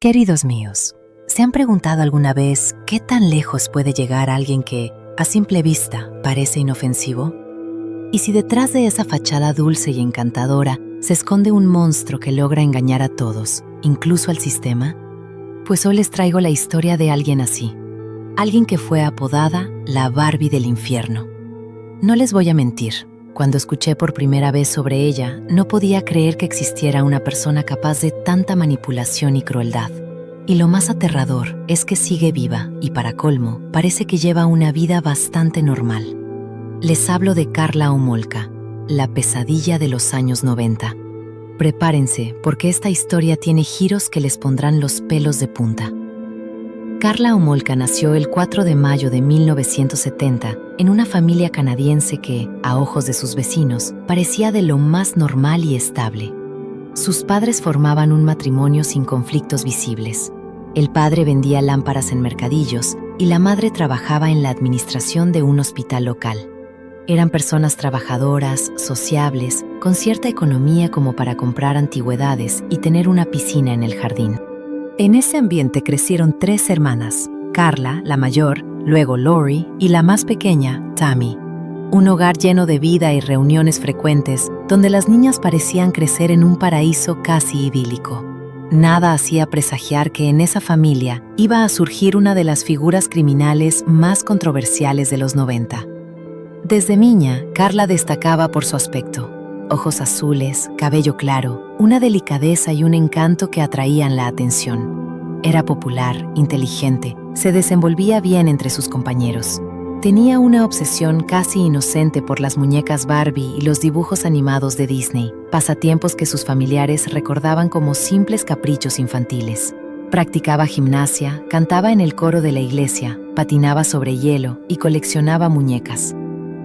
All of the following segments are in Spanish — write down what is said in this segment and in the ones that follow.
Queridos míos, ¿se han preguntado alguna vez qué tan lejos puede llegar alguien que, a simple vista, parece inofensivo? ¿Y si detrás de esa fachada dulce y encantadora se esconde un monstruo que logra engañar a todos, incluso al sistema? Pues hoy les traigo la historia de alguien así. Alguien que fue apodada la Barbie del infierno. No les voy a mentir, cuando escuché por primera vez sobre ella, no podía creer que existiera una persona capaz de tanta manipulación y crueldad. Y lo más aterrador es que sigue viva y, para colmo, parece que lleva una vida bastante normal. Les hablo de Karla Homolka, la pesadilla de los años 90. Prepárense, porque esta historia tiene giros que les pondrán los pelos de punta. Karla Homolka nació el 4 de mayo de 1970 en una familia canadiense que, a ojos de sus vecinos, parecía de lo más normal y estable. Sus padres formaban un matrimonio sin conflictos visibles. El padre vendía lámparas en mercadillos y la madre trabajaba en la administración de un hospital local. Eran personas trabajadoras, sociables, con cierta economía como para comprar antigüedades y tener una piscina en el jardín. En ese ambiente crecieron 3 hermanas, Karla, la mayor, luego Lori y la más pequeña, Tammy. Un hogar lleno de vida y reuniones frecuentes, donde las niñas parecían crecer en un paraíso casi idílico. Nada hacía presagiar que en esa familia iba a surgir una de las figuras criminales más controversiales de los 90. Desde niña, Karla destacaba por su aspecto. Ojos azules, cabello claro, una delicadeza y un encanto que atraían la atención. Era popular, inteligente, se desenvolvía bien entre sus compañeros. Tenía una obsesión casi inocente por las muñecas Barbie y los dibujos animados de Disney, pasatiempos que sus familiares recordaban como simples caprichos infantiles. Practicaba gimnasia, cantaba en el coro de la iglesia, patinaba sobre hielo y coleccionaba muñecas.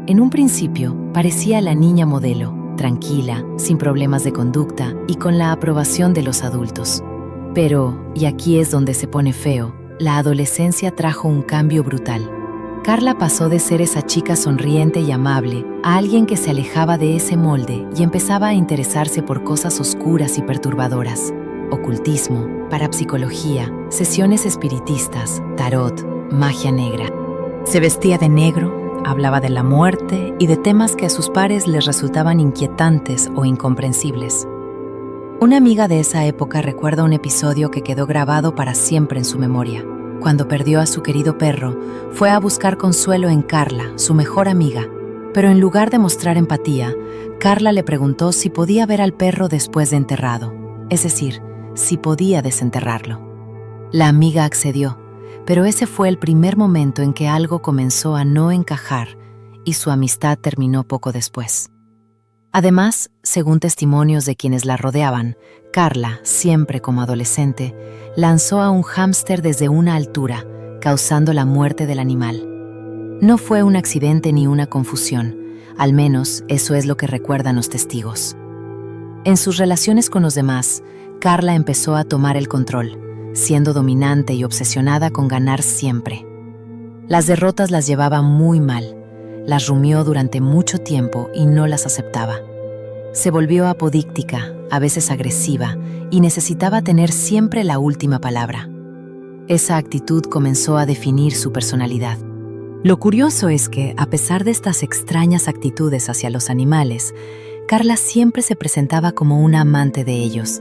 En un principio, parecía la niña modelo, tranquila, sin problemas de conducta y con la aprobación de los adultos. Pero, y aquí es donde se pone feo, la adolescencia trajo un cambio brutal. Karla pasó de ser esa chica sonriente y amable a alguien que se alejaba de ese molde y empezaba a interesarse por cosas oscuras y perturbadoras. Ocultismo, parapsicología, sesiones espiritistas, tarot, magia negra. Se vestía de negro, hablaba de la muerte y de temas que a sus pares les resultaban inquietantes o incomprensibles. Una amiga de esa época recuerda un episodio que quedó grabado para siempre en su memoria. Cuando perdió a su querido perro, fue a buscar consuelo en Karla, su mejor amiga. Pero en lugar de mostrar empatía, Karla le preguntó si podía ver al perro después de enterrado, es decir, si podía desenterrarlo. La amiga accedió, pero ese fue el primer momento en que algo comenzó a no encajar y su amistad terminó poco después. Además, según testimonios de quienes la rodeaban, Karla, siempre como adolescente, lanzó a un hámster desde una altura, causando la muerte del animal. No fue un accidente ni una confusión, al menos eso es lo que recuerdan los testigos. En sus relaciones con los demás, Karla empezó a tomar el control, siendo dominante y obsesionada con ganar siempre. Las derrotas las llevaba muy mal, las rumió durante mucho tiempo y no las aceptaba. Se volvió apodíctica, a veces agresiva, y necesitaba tener siempre la última palabra. Esa actitud comenzó a definir su personalidad. Lo curioso es que, a pesar de estas extrañas actitudes hacia los animales, Karla siempre se presentaba como una amante de ellos.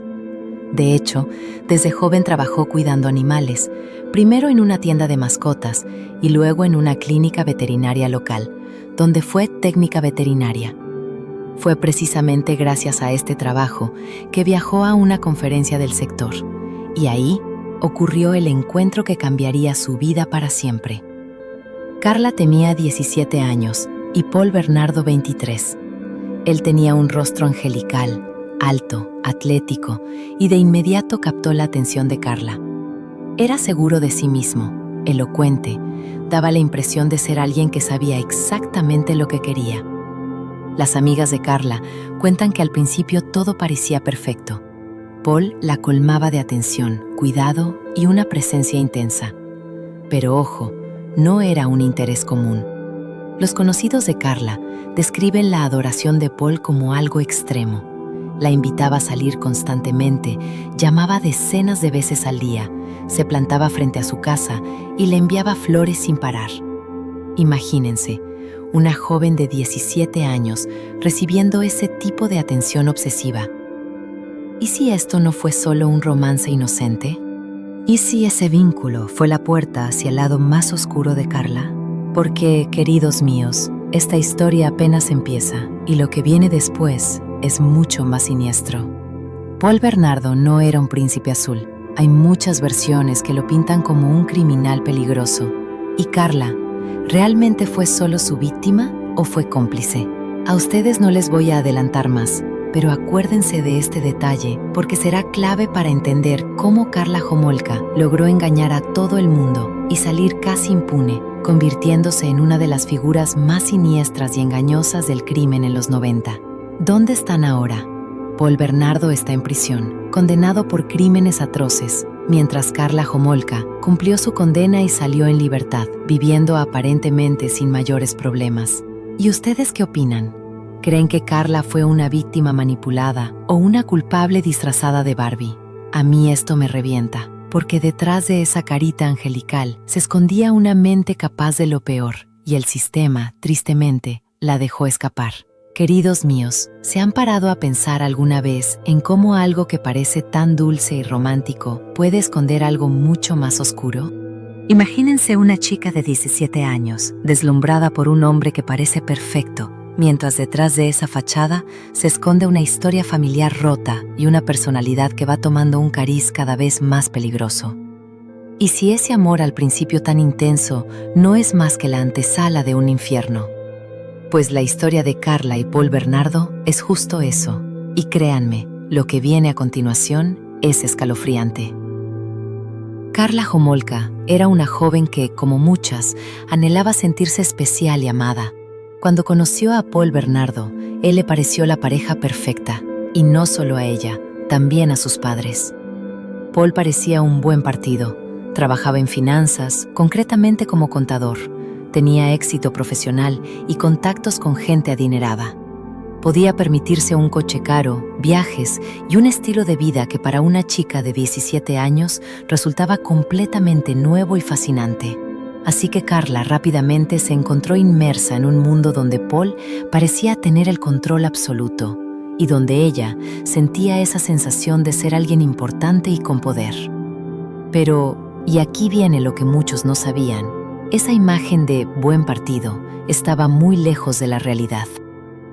De hecho, desde joven trabajó cuidando animales, primero en una tienda de mascotas y luego en una clínica veterinaria local, donde fue técnica veterinaria. Fue precisamente gracias a este trabajo que viajó a una conferencia del sector, y ahí ocurrió el encuentro que cambiaría su vida para siempre. Karla tenía 17 años y Paul Bernardo 23. Él tenía un rostro angelical, alto, atlético, y de inmediato captó la atención de Karla. Era seguro de sí mismo, elocuente, daba la impresión de ser alguien que sabía exactamente lo que quería. Las amigas de Karla cuentan que al principio todo parecía perfecto. Paul la colmaba de atención, cuidado y una presencia intensa. Pero ojo, no era un interés común. Los conocidos de Karla describen la adoración de Paul como algo extremo. la invitaba a salir constantemente, llamaba decenas de veces al día, se plantaba frente a su casa y le enviaba flores sin parar. Imagínense, una joven de 17 años recibiendo ese tipo de atención obsesiva. ¿Y si esto no fue solo un romance inocente? ¿Y si ese vínculo fue la puerta hacia el lado más oscuro de Carla? Porque, queridos míos, esta historia apenas empieza y lo que viene después es mucho más siniestro. Paul Bernardo no era un príncipe azul. Hay muchas versiones que lo pintan como un criminal peligroso. ¿Y Carla, realmente fue solo su víctima o fue cómplice? A ustedes no les voy a adelantar más, pero acuérdense de este detalle porque será clave para entender cómo Karla Homolka logró engañar a todo el mundo y salir casi impune, convirtiéndose en una de las figuras más siniestras y engañosas del crimen en los 90. ¿Dónde están ahora? Paul Bernardo está en prisión, condenado por crímenes atroces, mientras Karla Homolka cumplió su condena y salió en libertad, viviendo aparentemente sin mayores problemas. ¿Y ustedes qué opinan? ¿Creen que Karla fue una víctima manipulada o una culpable disfrazada de Barbie? A mí esto me revienta, porque detrás de esa carita angelical se escondía una mente capaz de lo peor, y el sistema, tristemente, la dejó escapar. Queridos míos, ¿se han parado a pensar alguna vez en cómo algo que parece tan dulce y romántico puede esconder algo mucho más oscuro? Imagínense una chica de 17 años, deslumbrada por un hombre que parece perfecto, mientras detrás de esa fachada se esconde una historia familiar rota y una personalidad que va tomando un cariz cada vez más peligroso. ¿Y si ese amor al principio tan intenso no es más que la antesala de un infierno? Pues la historia de Karla y Paul Bernardo es justo eso, y créanme, lo que viene a continuación es escalofriante. Karla Homolka era una joven que, como muchas, anhelaba sentirse especial y amada. Cuando conoció a Paul Bernardo, él le pareció la pareja perfecta, y no solo a ella, también a sus padres. Paul parecía un buen partido, trabajaba en finanzas, concretamente como contador, tenía éxito profesional y contactos con gente adinerada. Podía permitirse un coche caro, viajes y un estilo de vida que para una chica de 17 años resultaba completamente nuevo y fascinante. Así que Karla rápidamente se encontró inmersa en un mundo donde Paul parecía tener el control absoluto y donde ella sentía esa sensación de ser alguien importante y con poder. Pero, y aquí viene lo que muchos no sabían, esa imagen de buen partido estaba muy lejos de la realidad.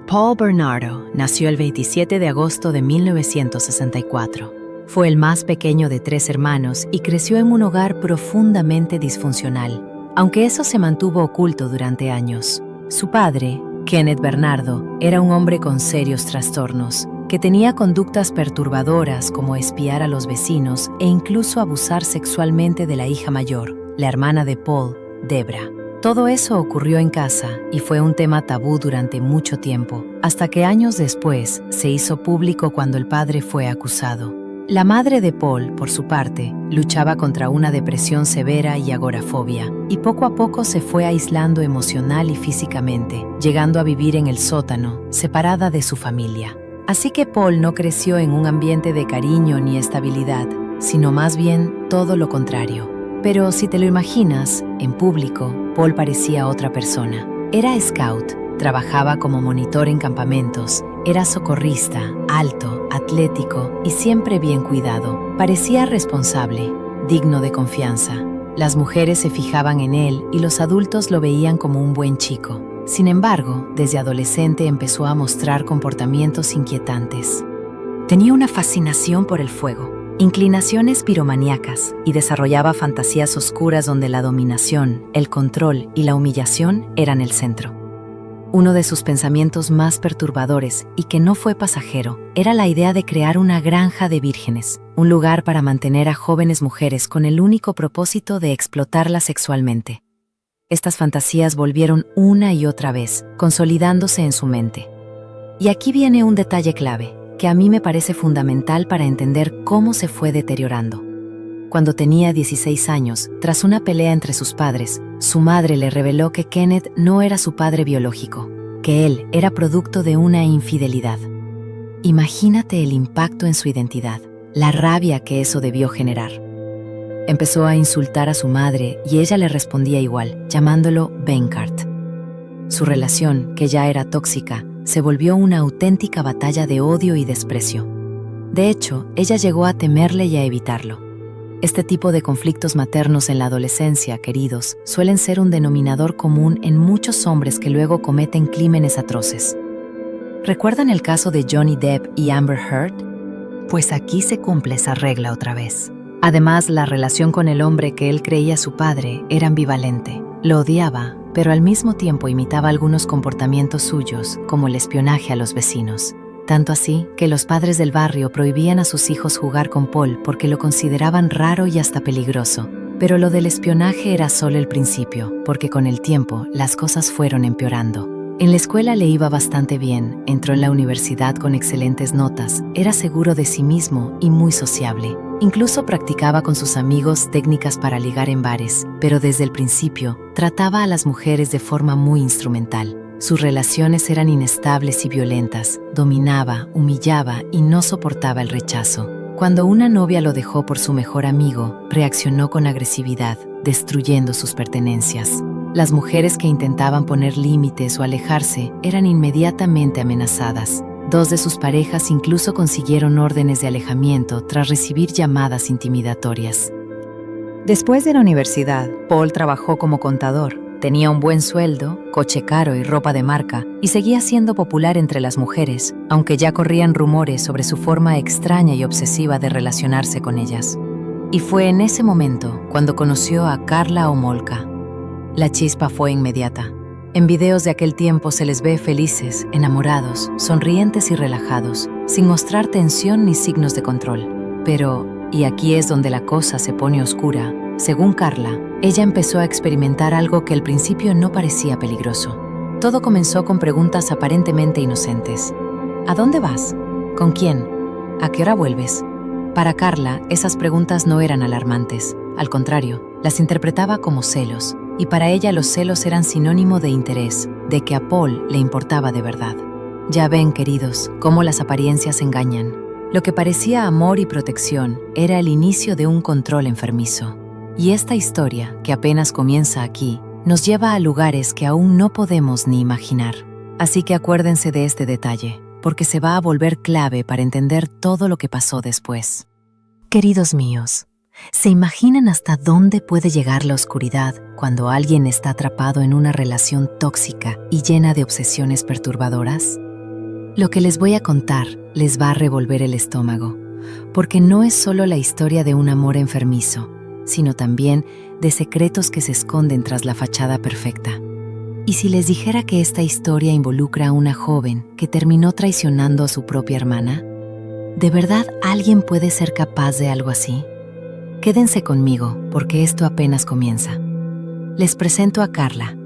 Paul Bernardo nació el 27 de agosto de 1964. Fue el más pequeño de 3 hermanos y creció en un hogar profundamente disfuncional, aunque eso se mantuvo oculto durante años. Su padre, Kenneth Bernardo, era un hombre con serios trastornos, que tenía conductas perturbadoras como espiar a los vecinos e incluso abusar sexualmente de la hija mayor, la hermana de Paul, Debra. Todo eso ocurrió en casa y fue un tema tabú durante mucho tiempo, hasta que años después se hizo público cuando el padre fue acusado. La madre de Paul, por su parte, luchaba contra una depresión severa y agorafobia, y poco a poco se fue aislando emocional y físicamente, llegando a vivir en el sótano, separada de su familia. Así que Paul no creció en un ambiente de cariño ni estabilidad, sino más bien todo lo contrario. Pero si te lo imaginas, en público, Paul parecía otra persona. Era scout, trabajaba como monitor en campamentos, era socorrista, alto, atlético y siempre bien cuidado. Parecía responsable, digno de confianza. Las mujeres se fijaban en él y los adultos lo veían como un buen chico. Sin embargo, desde adolescente empezó a mostrar comportamientos inquietantes. Tenía una fascinación por el fuego, inclinaciones piromaníacas y desarrollaba fantasías oscuras donde la dominación, el control y la humillación eran el centro. Uno de sus pensamientos más perturbadores, y que no fue pasajero, era la idea de crear una granja de vírgenes, un lugar para mantener a jóvenes mujeres con el único propósito de explotarlas sexualmente. Estas fantasías volvieron una y otra vez, consolidándose en su mente. Y aquí viene un detalle clave, que a mí me parece fundamental para entender cómo se fue deteriorando. Cuando tenía 16 años, tras una pelea entre sus padres, su madre le reveló que Kenneth no era su padre biológico, que él era producto de una infidelidad. Imagínate el impacto en su identidad, la rabia que eso debió generar. Empezó a insultar a su madre y ella le respondía igual, llamándolo Benkart. Su relación, que ya era tóxica, se volvió una auténtica batalla de odio y desprecio. De hecho, ella llegó a temerle y a evitarlo. Este tipo de conflictos maternos en la adolescencia, queridos, suelen ser un denominador común en muchos hombres que luego cometen crímenes atroces. ¿Recuerdan el caso de Johnny Depp y Amber Heard? Pues aquí se cumple esa regla otra vez. Además, la relación con el hombre que él creía su padre era ambivalente. Lo odiaba, pero al mismo tiempo imitaba algunos comportamientos suyos, como el espionaje a los vecinos. Tanto así que los padres del barrio prohibían a sus hijos jugar con Paul porque lo consideraban raro y hasta peligroso. Pero lo del espionaje era solo el principio, porque con el tiempo las cosas fueron empeorando. En la escuela le iba bastante bien, entró en la universidad con excelentes notas, era seguro de sí mismo y muy sociable. Incluso practicaba con sus amigos técnicas para ligar en bares, pero desde el principio trataba a las mujeres de forma muy instrumental. Sus relaciones eran inestables y violentas, dominaba, humillaba y no soportaba el rechazo. Cuando una novia lo dejó por su mejor amigo, reaccionó con agresividad, destruyendo sus pertenencias. Las mujeres que intentaban poner límites o alejarse eran inmediatamente amenazadas. 2 de sus parejas incluso consiguieron órdenes de alejamiento tras recibir llamadas intimidatorias. Después de la universidad, Paul trabajó como contador. Tenía un buen sueldo, coche caro y ropa de marca, y seguía siendo popular entre las mujeres, aunque ya corrían rumores sobre su forma extraña y obsesiva de relacionarse con ellas. Y fue en ese momento cuando conoció a Karla Homolka. La chispa fue inmediata. En videos de aquel tiempo se les ve felices, enamorados, sonrientes y relajados, sin mostrar tensión ni signos de control. Pero, y aquí es donde la cosa se pone oscura, según Karla, ella empezó a experimentar algo que al principio no parecía peligroso. Todo comenzó con preguntas aparentemente inocentes. ¿A dónde vas? ¿Con quién? ¿A qué hora vuelves? Para Karla, esas preguntas no eran alarmantes. Al contrario, las interpretaba como celos. Y para ella los celos eran sinónimo de interés, de que a Paul le importaba de verdad. Ya ven, queridos, cómo las apariencias engañan. Lo que parecía amor y protección era el inicio de un control enfermizo. Y esta historia, que apenas comienza aquí, nos lleva a lugares que aún no podemos ni imaginar. Así que acuérdense de este detalle, porque se va a volver clave para entender todo lo que pasó después. Queridos míos, ¿se imaginan hasta dónde puede llegar la oscuridad cuando alguien está atrapado en una relación tóxica y llena de obsesiones perturbadoras? Lo que les voy a contar les va a revolver el estómago, porque no es solo la historia de un amor enfermizo, sino también de secretos que se esconden tras la fachada perfecta. ¿Y si les dijera que esta historia involucra a una joven que terminó traicionando a su propia hermana? ¿De verdad alguien puede ser capaz de algo así? Quédense conmigo, porque esto apenas comienza. Les presento a Karla,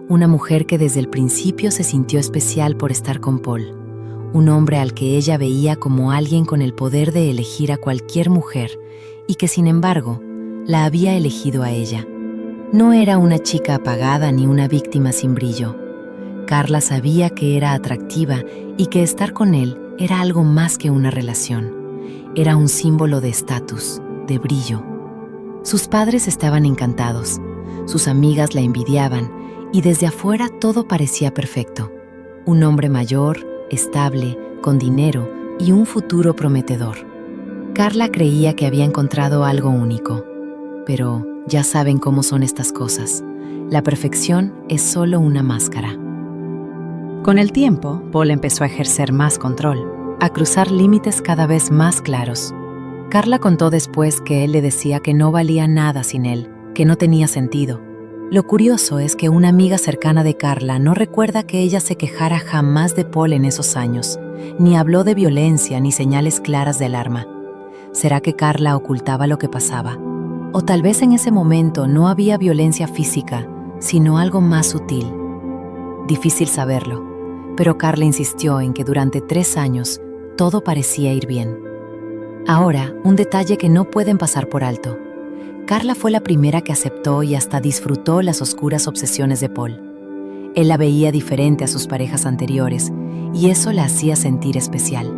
una mujer que desde el principio se sintió especial por estar con Paul, un hombre al que ella veía como alguien con el poder de elegir a cualquier mujer y que, sin embargo, la había elegido a ella. No era una chica apagada ni una víctima sin brillo. Karla sabía que era atractiva y que estar con él era algo más que una relación. Era un símbolo de estatus, de brillo. Sus padres estaban encantados, sus amigas la envidiaban y desde afuera todo parecía perfecto. Un hombre mayor, estable, con dinero y un futuro prometedor. Karla creía que había encontrado algo único. Pero ya saben cómo son estas cosas. La perfección es solo una máscara. Con el tiempo, Paul empezó a ejercer más control, a cruzar límites cada vez más claros. Karla contó después que él le decía que no valía nada sin él, que no tenía sentido. Lo curioso es que una amiga cercana de Karla no recuerda que ella se quejara jamás de Paul en esos años, ni habló de violencia ni señales claras de alarma. ¿Será que Karla ocultaba lo que pasaba? O tal vez en ese momento no había violencia física, sino algo más sutil. Difícil saberlo, pero Karla insistió en que durante 3 años todo parecía ir bien. Ahora, un detalle que no pueden pasar por alto. Karla fue la primera que aceptó y hasta disfrutó las oscuras obsesiones de Paul. Él la veía diferente a sus parejas anteriores y eso la hacía sentir especial.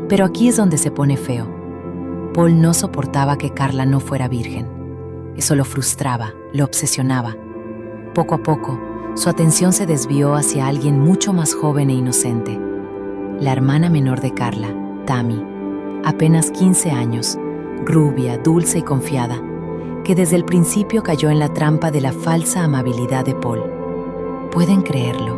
Pero aquí es donde se pone feo. Paul no soportaba que Carla no fuera virgen. Eso lo frustraba, lo obsesionaba. Poco a poco, su atención se desvió hacia alguien mucho más joven e inocente. La hermana menor de Carla, Tammy, apenas 15 años, rubia, dulce y confiada, que desde el principio cayó en la trampa de la falsa amabilidad de Paul. ¿Pueden creerlo?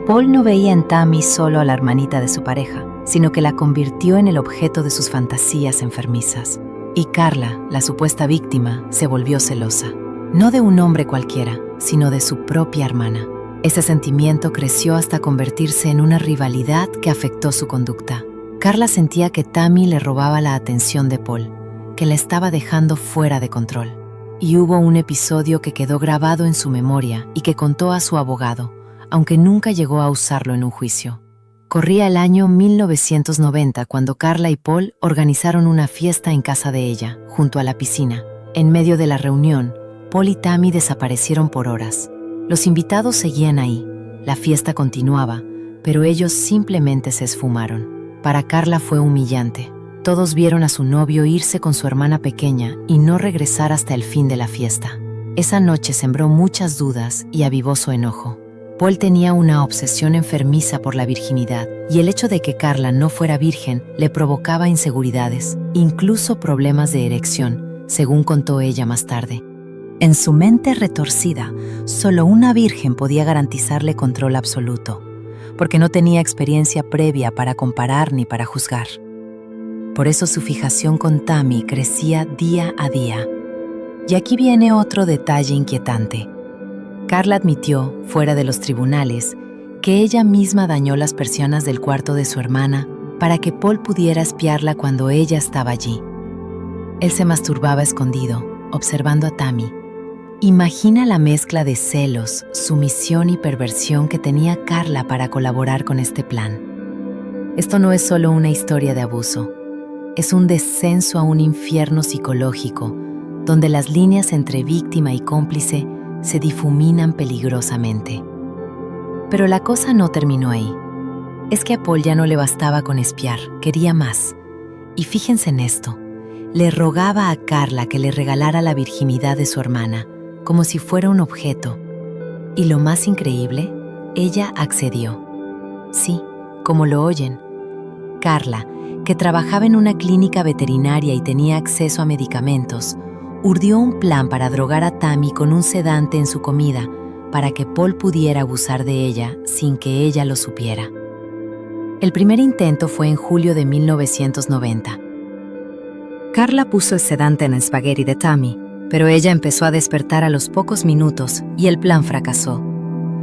Paul no veía en Tammy solo a la hermanita de su pareja, sino que la convirtió en el objeto de sus fantasías enfermizas. Y Carla, la supuesta víctima, se volvió celosa. No de un hombre cualquiera, sino de su propia hermana. Ese sentimiento creció hasta convertirse en una rivalidad que afectó su conducta. Carla sentía que Tammy le robaba la atención de Paul, que la estaba dejando fuera de control. Y hubo un episodio que quedó grabado en su memoria y que contó a su abogado, aunque nunca llegó a usarlo en un juicio. Corría el año 1990 cuando Carla y Paul organizaron una fiesta en casa de ella, junto a la piscina. En medio de la reunión, Paul y Tammy desaparecieron por horas. Los invitados seguían ahí, la fiesta continuaba, pero ellos simplemente se esfumaron. Para Carla fue humillante. Todos vieron a su novio irse con su hermana pequeña y no regresar hasta el fin de la fiesta. Esa noche sembró muchas dudas y avivó su enojo. Paul tenía una obsesión enfermiza por la virginidad, y el hecho de que Carla no fuera virgen le provocaba inseguridades, incluso problemas de erección, según contó ella más tarde. En su mente retorcida, solo una virgen podía garantizarle control absoluto, porque no tenía experiencia previa para comparar ni para juzgar. Por eso su fijación con Tammy crecía día a día. Y aquí viene otro detalle inquietante. Carla admitió, fuera de los tribunales, que ella misma dañó las persianas del cuarto de su hermana para que Paul pudiera espiarla cuando ella estaba allí. Él se masturbaba escondido, observando a Tammy. Imagina la mezcla de celos, sumisión y perversión que tenía Carla para colaborar con este plan. Esto no es solo una historia de abuso, es un descenso a un infierno psicológico, donde las líneas entre víctima y cómplice se difuminan peligrosamente. Pero la cosa no terminó ahí. Es que a Paul ya no le bastaba con espiar, quería más. Y fíjense en esto, le rogaba a Carla que le regalara la virginidad de su hermana, como si fuera un objeto. Y lo más increíble, ella accedió. Sí, como lo oyen. Carla, que trabajaba en una clínica veterinaria y tenía acceso a medicamentos, urdió un plan para drogar a Tammy con un sedante en su comida para que Paul pudiera abusar de ella sin que ella lo supiera. El primer intento fue en julio de 1990. Carla puso el sedante en el espagueti de Tammy, pero ella empezó a despertar a los pocos minutos y el plan fracasó.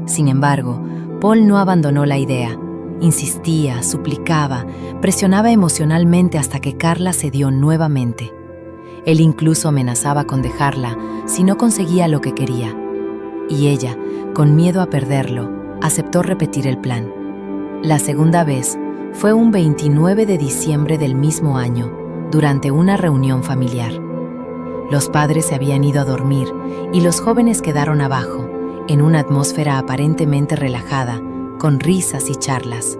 Sin embargo, Paul no abandonó la idea. Insistía, suplicaba, presionaba emocionalmente hasta que Carla cedió nuevamente. Él incluso amenazaba con dejarla si no conseguía lo que quería. Y ella, con miedo a perderlo, aceptó repetir el plan. La segunda vez fue un 29 de diciembre del mismo año, durante una reunión familiar. Los padres se habían ido a dormir y los jóvenes quedaron abajo, en una atmósfera aparentemente relajada, con risas y charlas.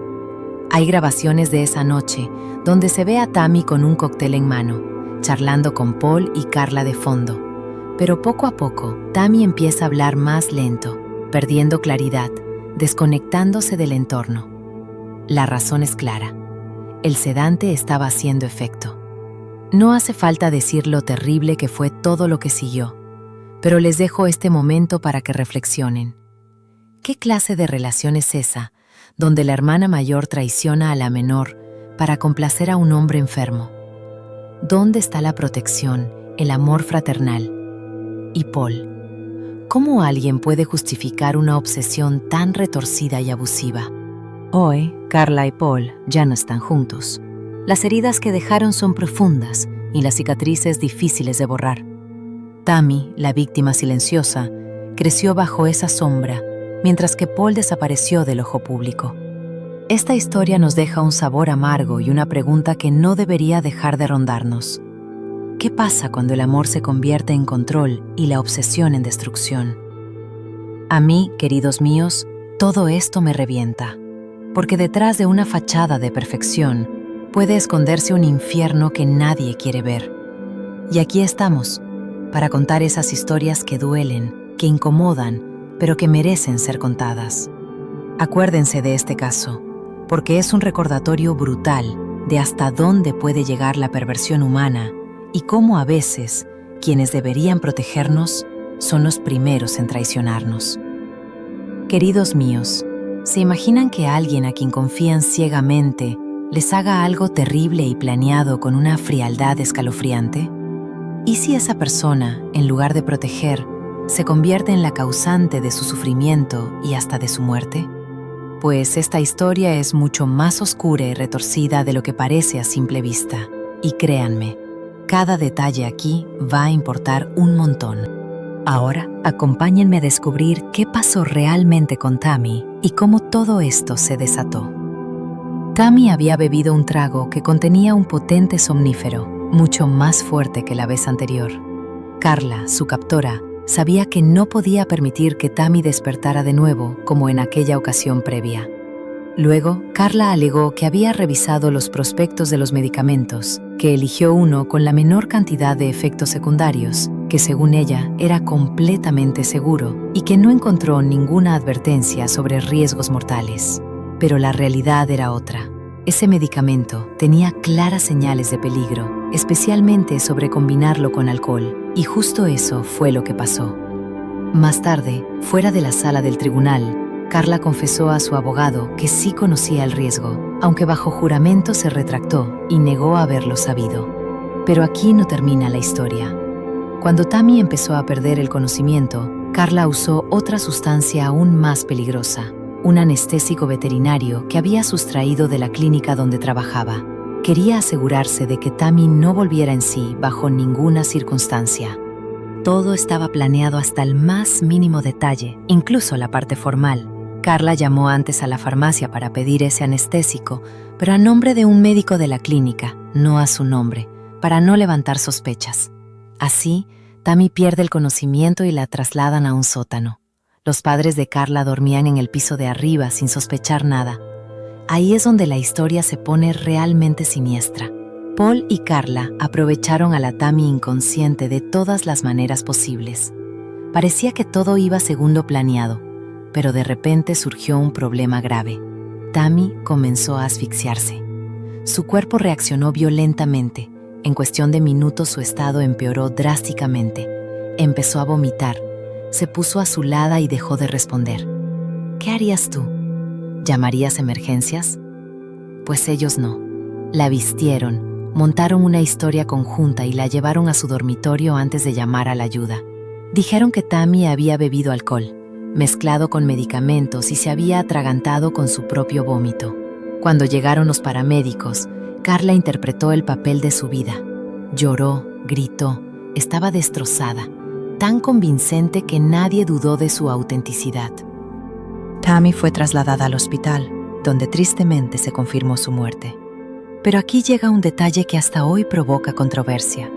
Hay grabaciones de esa noche donde se ve a Tammy con un cóctel en mano, charlando con Paul y Carla de fondo. Pero poco a poco, Tammy empieza a hablar más lento, perdiendo claridad, desconectándose del entorno. La razón es clara. El sedante estaba haciendo efecto. No hace falta decir lo terrible que fue todo lo que siguió, pero les dejo este momento para que reflexionen. ¿Qué clase de relación es esa, donde la hermana mayor traiciona a la menor para complacer a un hombre enfermo? ¿Dónde está la protección, el amor fraternal? Y Paul, ¿cómo alguien puede justificar una obsesión tan retorcida y abusiva? Hoy, Carla y Paul ya no están juntos. Las heridas que dejaron son profundas y las cicatrices difíciles de borrar. Tammy, la víctima silenciosa, creció bajo esa sombra, mientras que Paul desapareció del ojo público. Esta historia nos deja un sabor amargo y una pregunta que no debería dejar de rondarnos. ¿Qué pasa cuando el amor se convierte en control y la obsesión en destrucción? A mí, queridos míos, todo esto me revienta, porque detrás de una fachada de perfección puede esconderse un infierno que nadie quiere ver. Y aquí estamos, para contar esas historias que duelen, que incomodan, pero que merecen ser contadas. Acuérdense de este caso, porque es un recordatorio brutal de hasta dónde puede llegar la perversión humana y cómo a veces quienes deberían protegernos son los primeros en traicionarnos. Queridos míos, ¿se imaginan que alguien a quien confían ciegamente les haga algo terrible y planeado con una frialdad escalofriante? ¿Y si esa persona, en lugar de proteger, se convierte en la causante de su sufrimiento y hasta de su muerte? Pues esta historia es mucho más oscura y retorcida de lo que parece a simple vista. Y créanme, cada detalle aquí va a importar un montón. Ahora, acompáñenme a descubrir qué pasó realmente con Tammy y cómo todo esto se desató. Tammy había bebido un trago que contenía un potente somnífero, mucho más fuerte que la vez anterior. Carla, su captora, sabía que no podía permitir que Tammy despertara de nuevo como en aquella ocasión previa. Luego, Carla alegó que había revisado los prospectos de los medicamentos, que eligió uno con la menor cantidad de efectos secundarios, que según ella era completamente seguro y que no encontró ninguna advertencia sobre riesgos mortales. Pero la realidad era otra. Ese medicamento tenía claras señales de peligro, especialmente sobre combinarlo con alcohol, y justo eso fue lo que pasó. Más tarde, fuera de la sala del tribunal, Carla confesó a su abogado que sí conocía el riesgo, aunque bajo juramento se retractó y negó haberlo sabido. Pero aquí no termina la historia. Cuando Tammy empezó a perder el conocimiento, Carla usó otra sustancia aún más peligrosa, un anestésico veterinario que había sustraído de la clínica donde trabajaba. Quería asegurarse de que Tammy no volviera en sí bajo ninguna circunstancia. Todo estaba planeado hasta el más mínimo detalle, incluso la parte formal. Carla llamó antes a la farmacia para pedir ese anestésico, pero a nombre de un médico de la clínica, no a su nombre, para no levantar sospechas. Así, Tammy pierde el conocimiento y la trasladan a un sótano. Los padres de Carla dormían en el piso de arriba sin sospechar nada. Ahí es donde la historia se pone realmente siniestra. Paul y Carla aprovecharon a la Tammy inconsciente de todas las maneras posibles. Parecía que todo iba según lo planeado, pero de repente surgió un problema grave. Tammy comenzó a asfixiarse. Su cuerpo reaccionó violentamente. En cuestión de minutos su estado empeoró drásticamente. Empezó a vomitar. Se puso azulada y dejó de responder. ¿Qué harías tú? ¿Llamarías emergencias? Pues ellos no. La vistieron, montaron una historia conjunta y la llevaron a su dormitorio antes de llamar a la ayuda. Dijeron que Tammy había bebido alcohol, mezclado con medicamentos y se había atragantado con su propio vómito. Cuando llegaron los paramédicos, Carla interpretó el papel de su vida. Lloró, gritó, estaba destrozada, tan convincente que nadie dudó de su autenticidad. Tammy fue trasladada al hospital, donde tristemente se confirmó su muerte. Pero aquí llega un detalle que hasta hoy provoca controversia.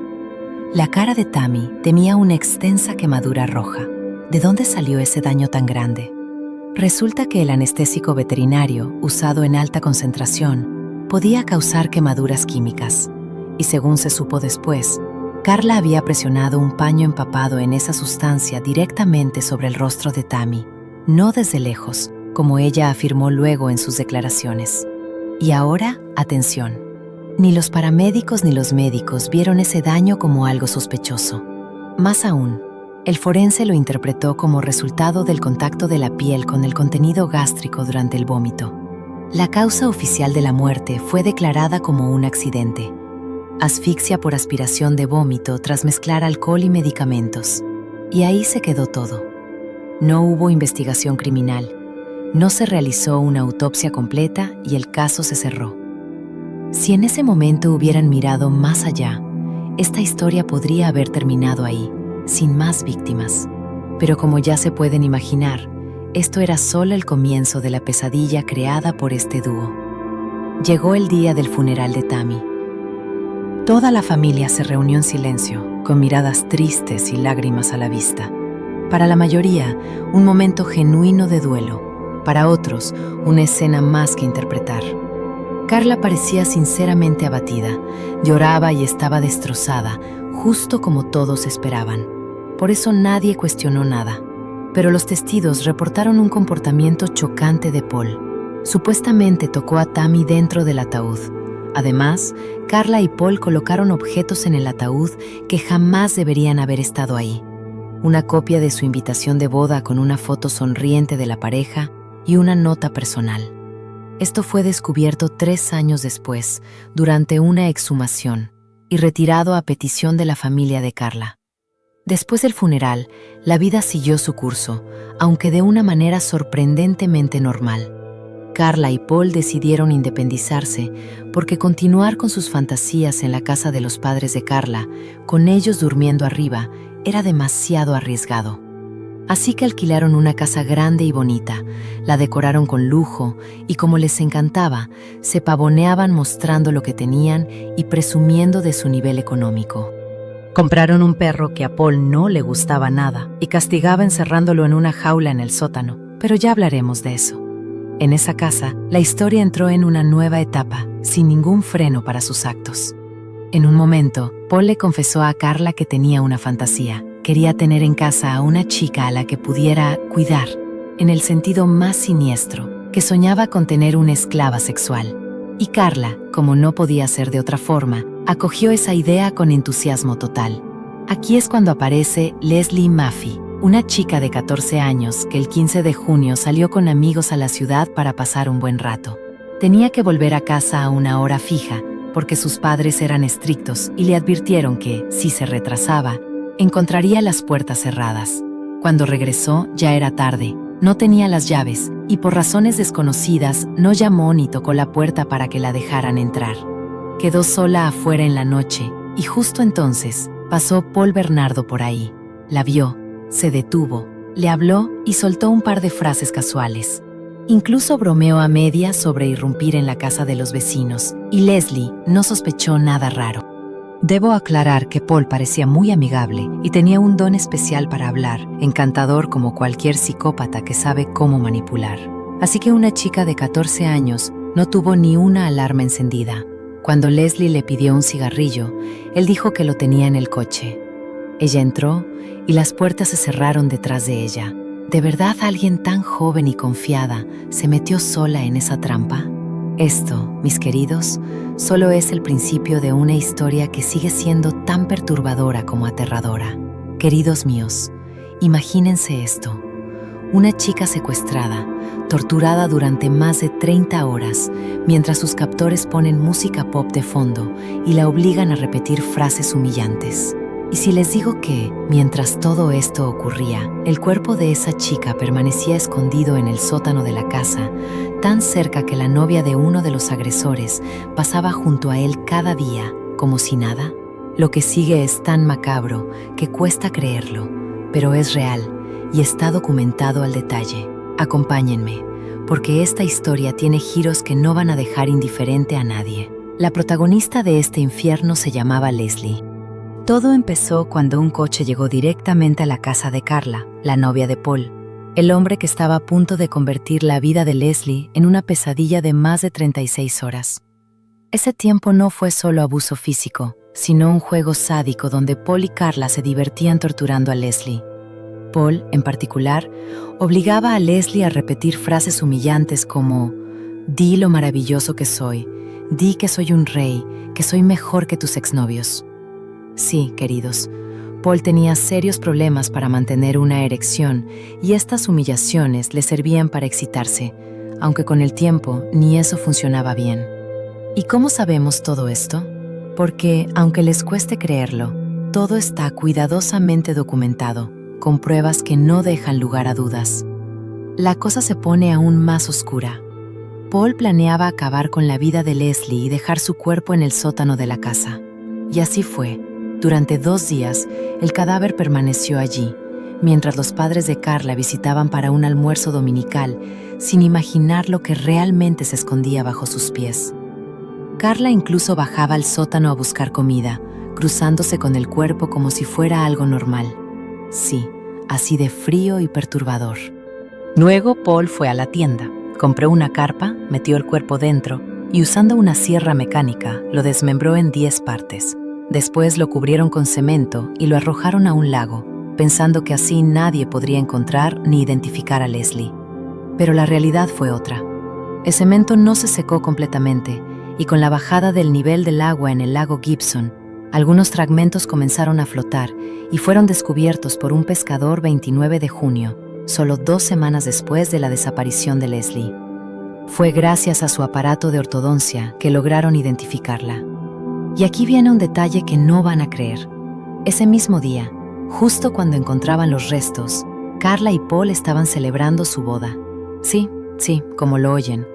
La cara de Tammy tenía una extensa quemadura roja. ¿De dónde salió ese daño tan grande? Resulta que el anestésico veterinario, usado en alta concentración, podía causar quemaduras químicas. Y según se supo después, Carla había presionado un paño empapado en esa sustancia directamente sobre el rostro de Tammy, no desde lejos, como ella afirmó luego en sus declaraciones. Y ahora, atención, ni los paramédicos ni los médicos vieron ese daño como algo sospechoso. Más aún, el forense lo interpretó como resultado del contacto de la piel con el contenido gástrico durante el vómito. La causa oficial de la muerte fue declarada como un accidente: asfixia por aspiración de vómito tras mezclar alcohol y medicamentos. Y ahí se quedó todo. No hubo investigación criminal, no se realizó una autopsia completa y el caso se cerró. Si en ese momento hubieran mirado más allá, esta historia podría haber terminado ahí, sin más víctimas. Pero como ya se pueden imaginar, esto era solo el comienzo de la pesadilla creada por este dúo. Llegó el día del funeral de Tammy. Toda la familia se reunió en silencio, con miradas tristes y lágrimas a la vista. Para la mayoría, un momento genuino de duelo. Para otros, una escena más que interpretar. Carla parecía sinceramente abatida, lloraba y estaba destrozada, justo como todos esperaban. Por eso nadie cuestionó nada. Pero los testigos reportaron un comportamiento chocante de Paul. Supuestamente tocó a Tammy dentro del ataúd. Además, Carla y Paul colocaron objetos en el ataúd que jamás deberían haber estado ahí. Una copia de su invitación de boda con una foto sonriente de la pareja y una nota personal. Esto fue descubierto 3 años después, durante una exhumación, y retirado a petición de la familia de Carla. Después del funeral, la vida siguió su curso, aunque de una manera sorprendentemente normal. Carla y Paul decidieron independizarse porque continuar con sus fantasías en la casa de los padres de Carla, con ellos durmiendo arriba, era demasiado arriesgado. Así que alquilaron una casa grande y bonita, la decoraron con lujo y, como les encantaba, se pavoneaban mostrando lo que tenían y presumiendo de su nivel económico. Compraron un perro que a Paul no le gustaba nada y castigaba encerrándolo en una jaula en el sótano, pero ya hablaremos de eso. En esa casa, la historia entró en una nueva etapa, sin ningún freno para sus actos. En un momento, Paul le confesó a Carla que tenía una fantasía. Quería tener en casa a una chica a la que pudiera cuidar, en el sentido más siniestro, que soñaba con tener una esclava sexual. Y Carla, como no podía ser de otra forma, acogió esa idea con entusiasmo total. Aquí es cuando aparece Leslie Maffey, una chica de 14 años que el 15 de junio salió con amigos a la ciudad para pasar un buen rato. Tenía que volver a casa a una hora fija, porque sus padres eran estrictos y le advirtieron que, si se retrasaba, encontraría las puertas cerradas. Cuando regresó, ya era tarde, no tenía las llaves y por razones desconocidas no llamó ni tocó la puerta para que la dejaran entrar. Quedó sola afuera en la noche y justo entonces pasó Paul Bernardo por ahí. La vio, se detuvo, le habló y soltó un par de frases casuales. Incluso bromeó a medias sobre irrumpir en la casa de los vecinos y Leslie no sospechó nada raro. Debo aclarar que Paul parecía muy amigable y tenía un don especial para hablar, encantador como cualquier psicópata que sabe cómo manipular. Así que una chica de 14 años no tuvo ni una alarma encendida. Cuando Leslie le pidió un cigarrillo, él dijo que lo tenía en el coche. Ella entró y las puertas se cerraron detrás de ella. ¿De verdad alguien tan joven y confiada se metió sola en esa trampa? Esto, mis queridos, solo es el principio de una historia que sigue siendo tan perturbadora como aterradora. Queridos míos, imagínense esto. Una chica secuestrada, torturada durante más de 30 horas, mientras sus captores ponen música pop de fondo y la obligan a repetir frases humillantes. Y si les digo que, mientras todo esto ocurría, el cuerpo de esa chica permanecía escondido en el sótano de la casa, tan cerca que la novia de uno de los agresores pasaba junto a él cada día, como si nada, lo que sigue es tan macabro que cuesta creerlo, pero es real y está documentado al detalle. Acompáñenme, porque esta historia tiene giros que no van a dejar indiferente a nadie. La protagonista de este infierno se llamaba Leslie. Todo empezó cuando un coche llegó directamente a la casa de Carla, la novia de Paul, el hombre que estaba a punto de convertir la vida de Leslie en una pesadilla de más de 36 horas. Ese tiempo no fue solo abuso físico, sino un juego sádico donde Paul y Carla se divertían torturando a Leslie. Paul, en particular, obligaba a Leslie a repetir frases humillantes como «Di lo maravilloso que soy, di que soy un rey, que soy mejor que tus exnovios». Sí, queridos, Paul tenía serios problemas para mantener una erección y estas humillaciones le servían para excitarse, aunque con el tiempo ni eso funcionaba bien. ¿Y cómo sabemos todo esto? Porque, aunque les cueste creerlo, todo está cuidadosamente documentado, con pruebas que no dejan lugar a dudas. La cosa se pone aún más oscura. Paul planeaba acabar con la vida de Leslie y dejar su cuerpo en el sótano de la casa. Y así fue. Durante 2 días, el cadáver permaneció allí, mientras los padres de Carla visitaban para un almuerzo dominical, sin imaginar lo que realmente se escondía bajo sus pies. Carla incluso bajaba al sótano a buscar comida, cruzándose con el cuerpo como si fuera algo normal. Sí, así de frío y perturbador. Luego Paul fue a la tienda, compró una carpa, metió el cuerpo dentro y usando una sierra mecánica lo desmembró en 10 partes. Después lo cubrieron con cemento y lo arrojaron a un lago, pensando que así nadie podría encontrar ni identificar a Leslie. Pero la realidad fue otra. El cemento no se secó completamente y con la bajada del nivel del agua en el lago Gibson, algunos fragmentos comenzaron a flotar y fueron descubiertos por un pescador 29 de junio, solo 2 semanas después de la desaparición de Leslie. Fue gracias a su aparato de ortodoncia que lograron identificarla. Y aquí viene un detalle que no van a creer. Ese mismo día, justo cuando encontraban los restos, Carla y Paul estaban celebrando su boda. Sí, como lo oyen.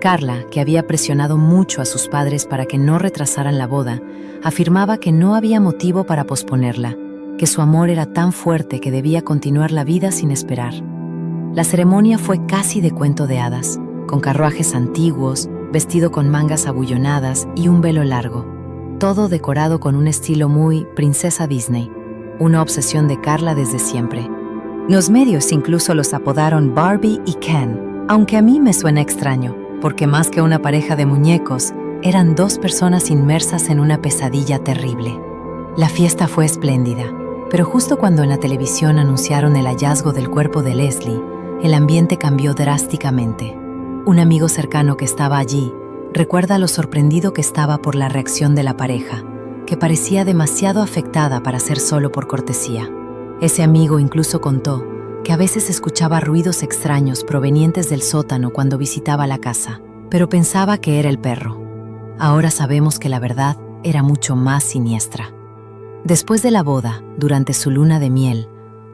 Carla, que había presionado mucho a sus padres para que no retrasaran la boda, afirmaba que no había motivo para posponerla, que su amor era tan fuerte que debía continuar la vida sin esperar. La ceremonia fue casi de cuento de hadas, con carruajes antiguos, vestido con mangas abullonadas y un velo largo. Todo decorado con un estilo muy princesa Disney, una obsesión de Carla desde siempre. Los medios incluso los apodaron Barbie y Ken, aunque a mí me suena extraño, porque más que una pareja de muñecos, eran 2 personas inmersas en una pesadilla terrible. La fiesta fue espléndida, pero justo cuando en la televisión anunciaron el hallazgo del cuerpo de Leslie, el ambiente cambió drásticamente. Un amigo cercano que estaba allí recuerda lo sorprendido que estaba por la reacción de la pareja, que parecía demasiado afectada para ser solo por cortesía. Ese amigo incluso contó que a veces escuchaba ruidos extraños provenientes del sótano cuando visitaba la casa, pero pensaba que era el perro. Ahora sabemos que la verdad era mucho más siniestra. Después de la boda, durante su luna de miel,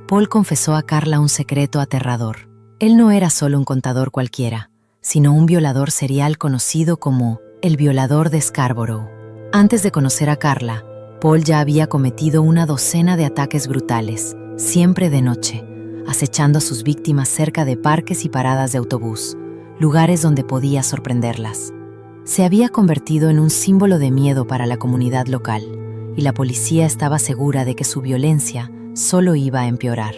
Paul confesó a Carla un secreto aterrador. Él no era solo un contador cualquiera, sino un violador serial conocido como el violador de Scarborough. Antes de conocer a Carla, Paul ya había cometido una docena de ataques brutales, siempre de noche, acechando a sus víctimas cerca de parques y paradas de autobús, lugares donde podía sorprenderlas. Se había convertido en un símbolo de miedo para la comunidad local, y la policía estaba segura de que su violencia solo iba a empeorar.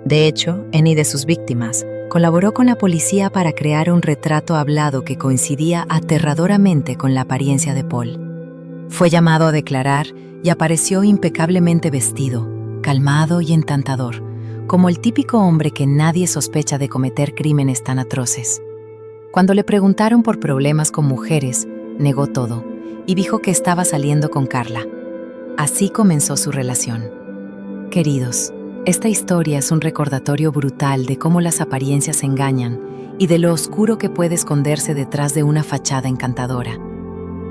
De hecho, Annie de sus víctimas colaboró con la policía para crear un retrato hablado que coincidía aterradoramente con la apariencia de Paul. Fue llamado a declarar y apareció impecablemente vestido, calmado y encantador, como el típico hombre que nadie sospecha de cometer crímenes tan atroces. Cuando le preguntaron por problemas con mujeres, negó todo y dijo que estaba saliendo con Carla. Así comenzó su relación. Queridos, esta historia es un recordatorio brutal de cómo las apariencias engañan y de lo oscuro que puede esconderse detrás de una fachada encantadora.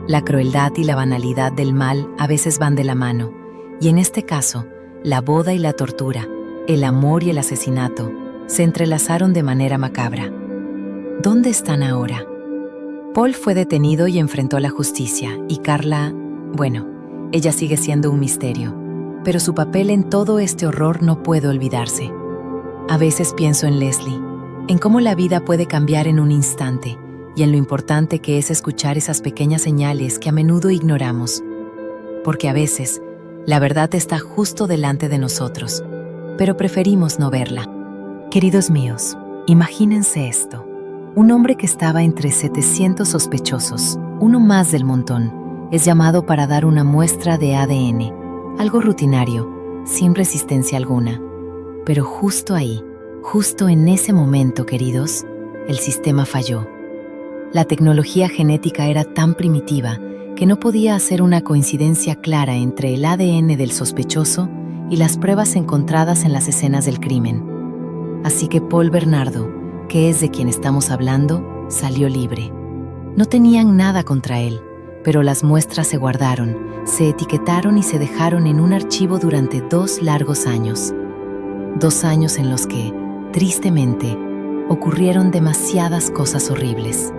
La crueldad y la banalidad del mal a veces van de la mano, y en este caso, la boda y la tortura, el amor y el asesinato, se entrelazaron de manera macabra. ¿Dónde están ahora? Paul fue detenido y enfrentó la justicia, y Carla, bueno, ella sigue siendo un misterio, pero su papel en todo este horror no puede olvidarse. A veces pienso en Leslie, en cómo la vida puede cambiar en un instante, y en lo importante que es escuchar esas pequeñas señales que a menudo ignoramos. Porque a veces, la verdad está justo delante de nosotros, pero preferimos no verla. Queridos míos, imagínense esto. Un hombre que estaba entre 700 sospechosos, uno más del montón, es llamado para dar una muestra de ADN, algo rutinario, sin resistencia alguna. Pero justo ahí, justo en ese momento, queridos, el sistema falló. La tecnología genética era tan primitiva que no podía hacer una coincidencia clara entre el ADN del sospechoso y las pruebas encontradas en las escenas del crimen. Así que Paul Bernardo, que es de quien estamos hablando, salió libre. No tenían nada contra él, pero las muestras se guardaron, se etiquetaron y se dejaron en un archivo durante 2 largos años. 2 años en los que, tristemente, ocurrieron demasiadas cosas horribles.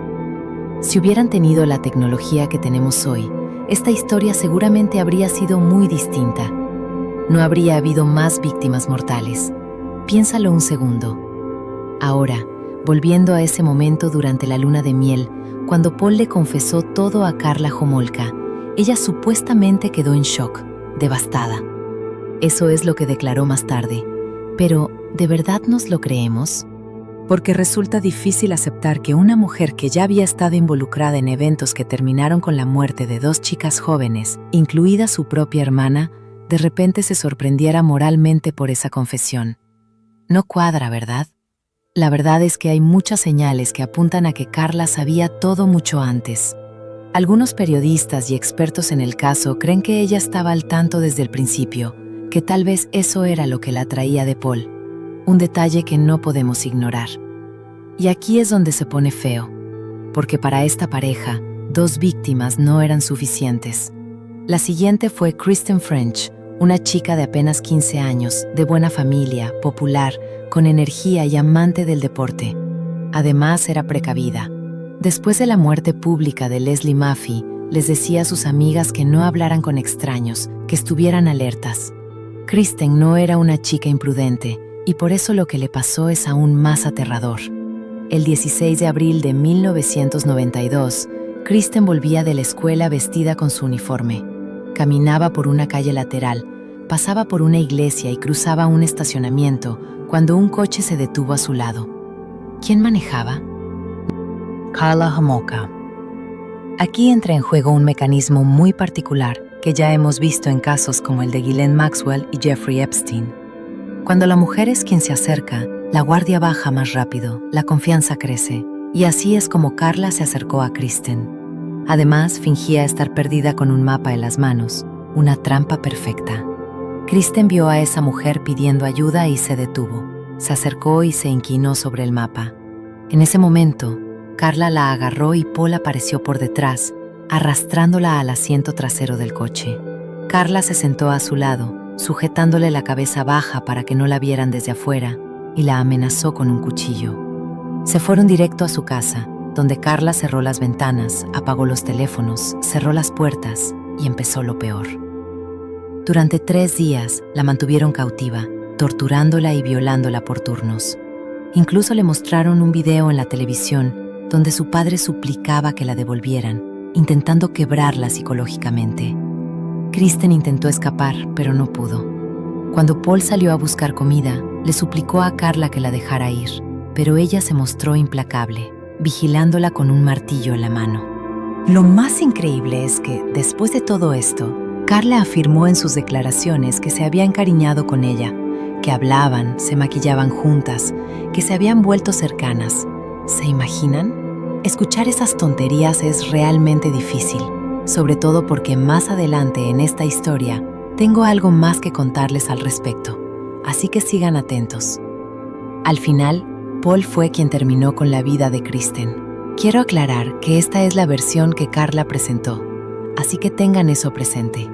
Si hubieran tenido la tecnología que tenemos hoy, esta historia seguramente habría sido muy distinta. No habría habido más víctimas mortales. Piénsalo un segundo. Ahora, volviendo a ese momento durante la luna de miel, cuando Paul le confesó todo a Carla Homolka, ella supuestamente quedó en shock, devastada. Eso es lo que declaró más tarde. Pero, ¿de verdad nos lo creemos? porque resulta difícil aceptar que una mujer que ya había estado involucrada en eventos que terminaron con la muerte de 2 chicas jóvenes, incluida su propia hermana, de repente se sorprendiera moralmente por esa confesión. No cuadra, ¿verdad? La verdad es que hay muchas señales que apuntan a que Carla sabía todo mucho antes. Algunos periodistas y expertos en el caso creen que ella estaba al tanto desde el principio, que tal vez eso era lo que la atraía de Paul, un detalle que no podemos ignorar. Y aquí es donde se pone feo, porque para esta pareja, 2 víctimas no eran suficientes. La siguiente fue Kristen French, una chica de apenas 15 años, de buena familia, popular, con energía y amante del deporte. Además, era precavida. Después de la muerte pública de Leslie Maffey, les decía a sus amigas que no hablaran con extraños, que estuvieran alertas. Kristen no era una chica imprudente, y por eso lo que le pasó es aún más aterrador. El 16 de abril de 1992, Kristen volvía de la escuela vestida con su uniforme. Caminaba por una calle lateral, pasaba por una iglesia y cruzaba un estacionamiento cuando un coche se detuvo a su lado. ¿Quién manejaba? Karla Homolka. Aquí entra en juego un mecanismo muy particular que ya hemos visto en casos como el de Ghislaine Maxwell y Jeffrey Epstein. Cuando la mujer es quien se acerca, la guardia baja más rápido, la confianza crece, y así es como Karla se acercó a Kristen. Además, fingía estar perdida con un mapa en las manos, una trampa perfecta. Kristen vio a esa mujer pidiendo ayuda y se detuvo. Se acercó y se inclinó sobre el mapa. En ese momento, Karla la agarró y Paul apareció por detrás, arrastrándola al asiento trasero del coche. Karla se sentó a su lado, sujetándole la cabeza baja para que no la vieran desde afuera, y la amenazó con un cuchillo. Se fueron directo a su casa, donde Karla cerró las ventanas, apagó los teléfonos, cerró las puertas y empezó lo peor. Durante 3 días la mantuvieron cautiva, torturándola y violándola por turnos. Incluso le mostraron un video en la televisión donde su padre suplicaba que la devolvieran, intentando quebrarla psicológicamente. Kristen intentó escapar, pero no pudo. Cuando Paul salió a buscar comida, le suplicó a Karla que la dejara ir, pero ella se mostró implacable, vigilándola con un martillo en la mano. Lo más increíble es que, después de todo esto, Karla afirmó en sus declaraciones que se había encariñado con ella, que hablaban, se maquillaban juntas, que se habían vuelto cercanas. ¿Se imaginan? Escuchar esas tonterías es realmente difícil, sobre todo porque más adelante en esta historia tengo algo más que contarles al respecto, así que sigan atentos. Al final, Paul fue quien terminó con la vida de Kristen. Quiero aclarar que esta es la versión que Karla presentó, así que tengan eso presente.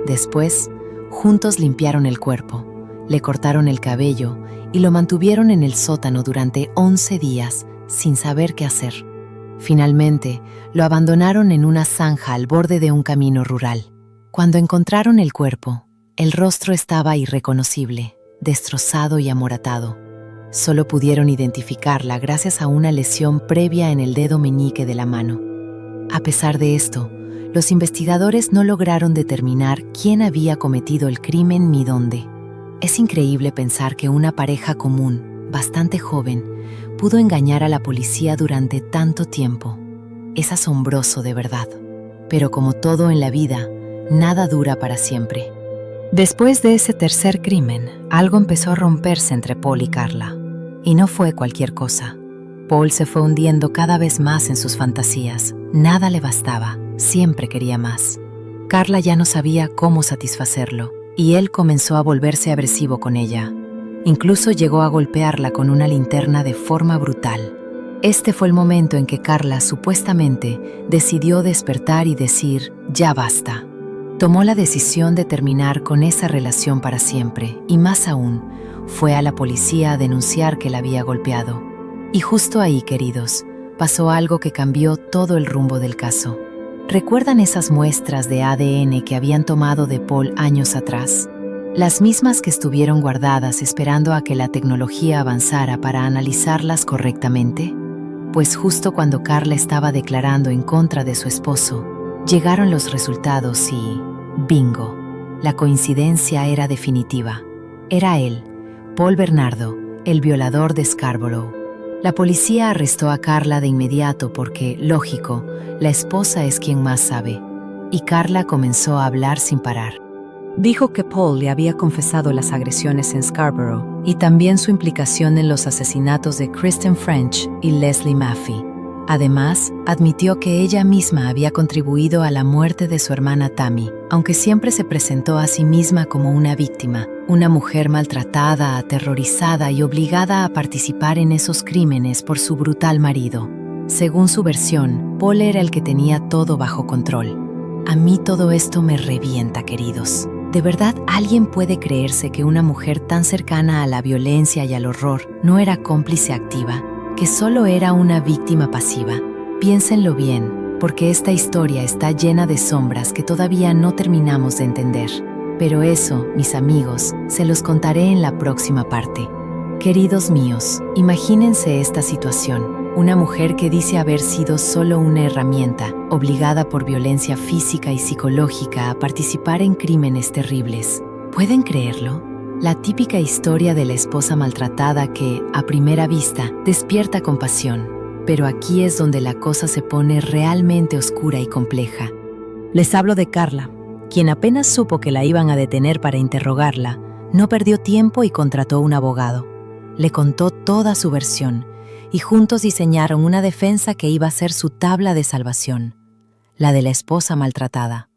Después, juntos limpiaron el cuerpo, le cortaron el cabello y lo mantuvieron en el sótano durante 11 días sin saber qué hacer. Finalmente, lo abandonaron en una zanja al borde de un camino rural. Cuando encontraron el cuerpo, el rostro estaba irreconocible, destrozado y amoratado. Solo pudieron identificarla gracias a una lesión previa en el dedo meñique de la mano. A pesar de esto, los investigadores no lograron determinar quién había cometido el crimen ni dónde. Es increíble pensar que una pareja común, bastante joven, pudo engañar a la policía durante tanto tiempo. Es asombroso de verdad. Pero como todo en la vida, nada dura para siempre. Después de ese tercer crimen, algo empezó a romperse entre Paul y Karla. Y no fue cualquier cosa. Paul se fue hundiendo cada vez más en sus fantasías. Nada le bastaba, siempre quería más. Karla ya no sabía cómo satisfacerlo, y él comenzó a volverse agresivo con ella. Incluso llegó a golpearla con una linterna de forma brutal. Este fue el momento en que Karla supuestamente decidió despertar y decir, ya basta. Tomó la decisión de terminar con esa relación para siempre, y más aún, fue a la policía a denunciar que la había golpeado. Y justo ahí, queridos, pasó algo que cambió todo el rumbo del caso. ¿Recuerdan esas muestras de ADN que habían tomado de Paul años atrás? Las mismas que estuvieron guardadas esperando a que la tecnología avanzara para analizarlas correctamente. Pues justo cuando Karla estaba declarando en contra de su esposo, llegaron los resultados y ¡bingo! La coincidencia era definitiva. Era él, Paul Bernardo, el violador de Scarborough. La policía arrestó a Carla de inmediato porque, lógico, la esposa es quien más sabe. Y Carla comenzó a hablar sin parar. Dijo que Paul le había confesado las agresiones en Scarborough y también su implicación en los asesinatos de Kristen French y Leslie Maffey. Además, admitió que ella misma había contribuido a la muerte de su hermana Tammy, aunque siempre se presentó a sí misma como una víctima, una mujer maltratada, aterrorizada y obligada a participar en esos crímenes por su brutal marido. Según su versión, Paul era el que tenía todo bajo control. A mí todo esto me revienta, queridos. ¿De verdad alguien puede creerse que una mujer tan cercana a la violencia y al horror no era cómplice activa? ¿Que solo era una víctima pasiva? Piénsenlo bien, porque esta historia está llena de sombras que todavía no terminamos de entender. Pero eso, mis amigos, se los contaré en la próxima parte. Queridos míos, imagínense esta situación. Una mujer que dice haber sido solo una herramienta, obligada por violencia física y psicológica a participar en crímenes terribles. ¿Pueden creerlo? La típica historia de la esposa maltratada que, a primera vista, despierta compasión. Pero aquí es donde la cosa se pone realmente oscura y compleja. Les hablo de Carla, quien apenas supo que la iban a detener para interrogarla, no perdió tiempo y contrató un abogado. Le contó toda su versión, y juntos diseñaron una defensa que iba a ser su tabla de salvación, la de la esposa maltratada.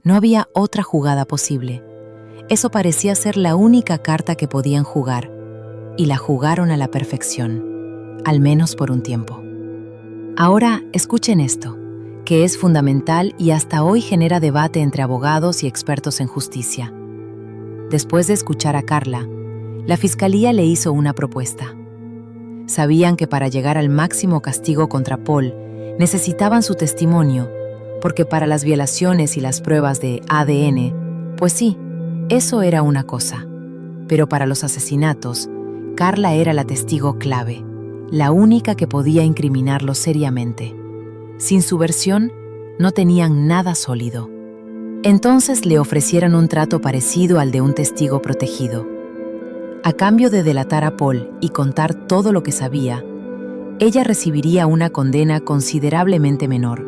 No había otra jugada posible. Eso parecía ser la única carta que podían jugar, y la jugaron a la perfección, al menos por un tiempo. Ahora, escuchen esto, que es fundamental y hasta hoy genera debate entre abogados y expertos en justicia. Después de escuchar a Carla, la fiscalía le hizo una propuesta. Sabían que para llegar al máximo castigo contra Paul, necesitaban su testimonio, porque para las violaciones y las pruebas de ADN, pues sí, eso era una cosa. Pero para los asesinatos, Carla era la testigo clave, la única que podía incriminarlo seriamente. Sin su versión, no tenían nada sólido. Entonces le ofrecieron un trato parecido al de un testigo protegido. A cambio de delatar a Paul y contar todo lo que sabía, ella recibiría una condena considerablemente menor,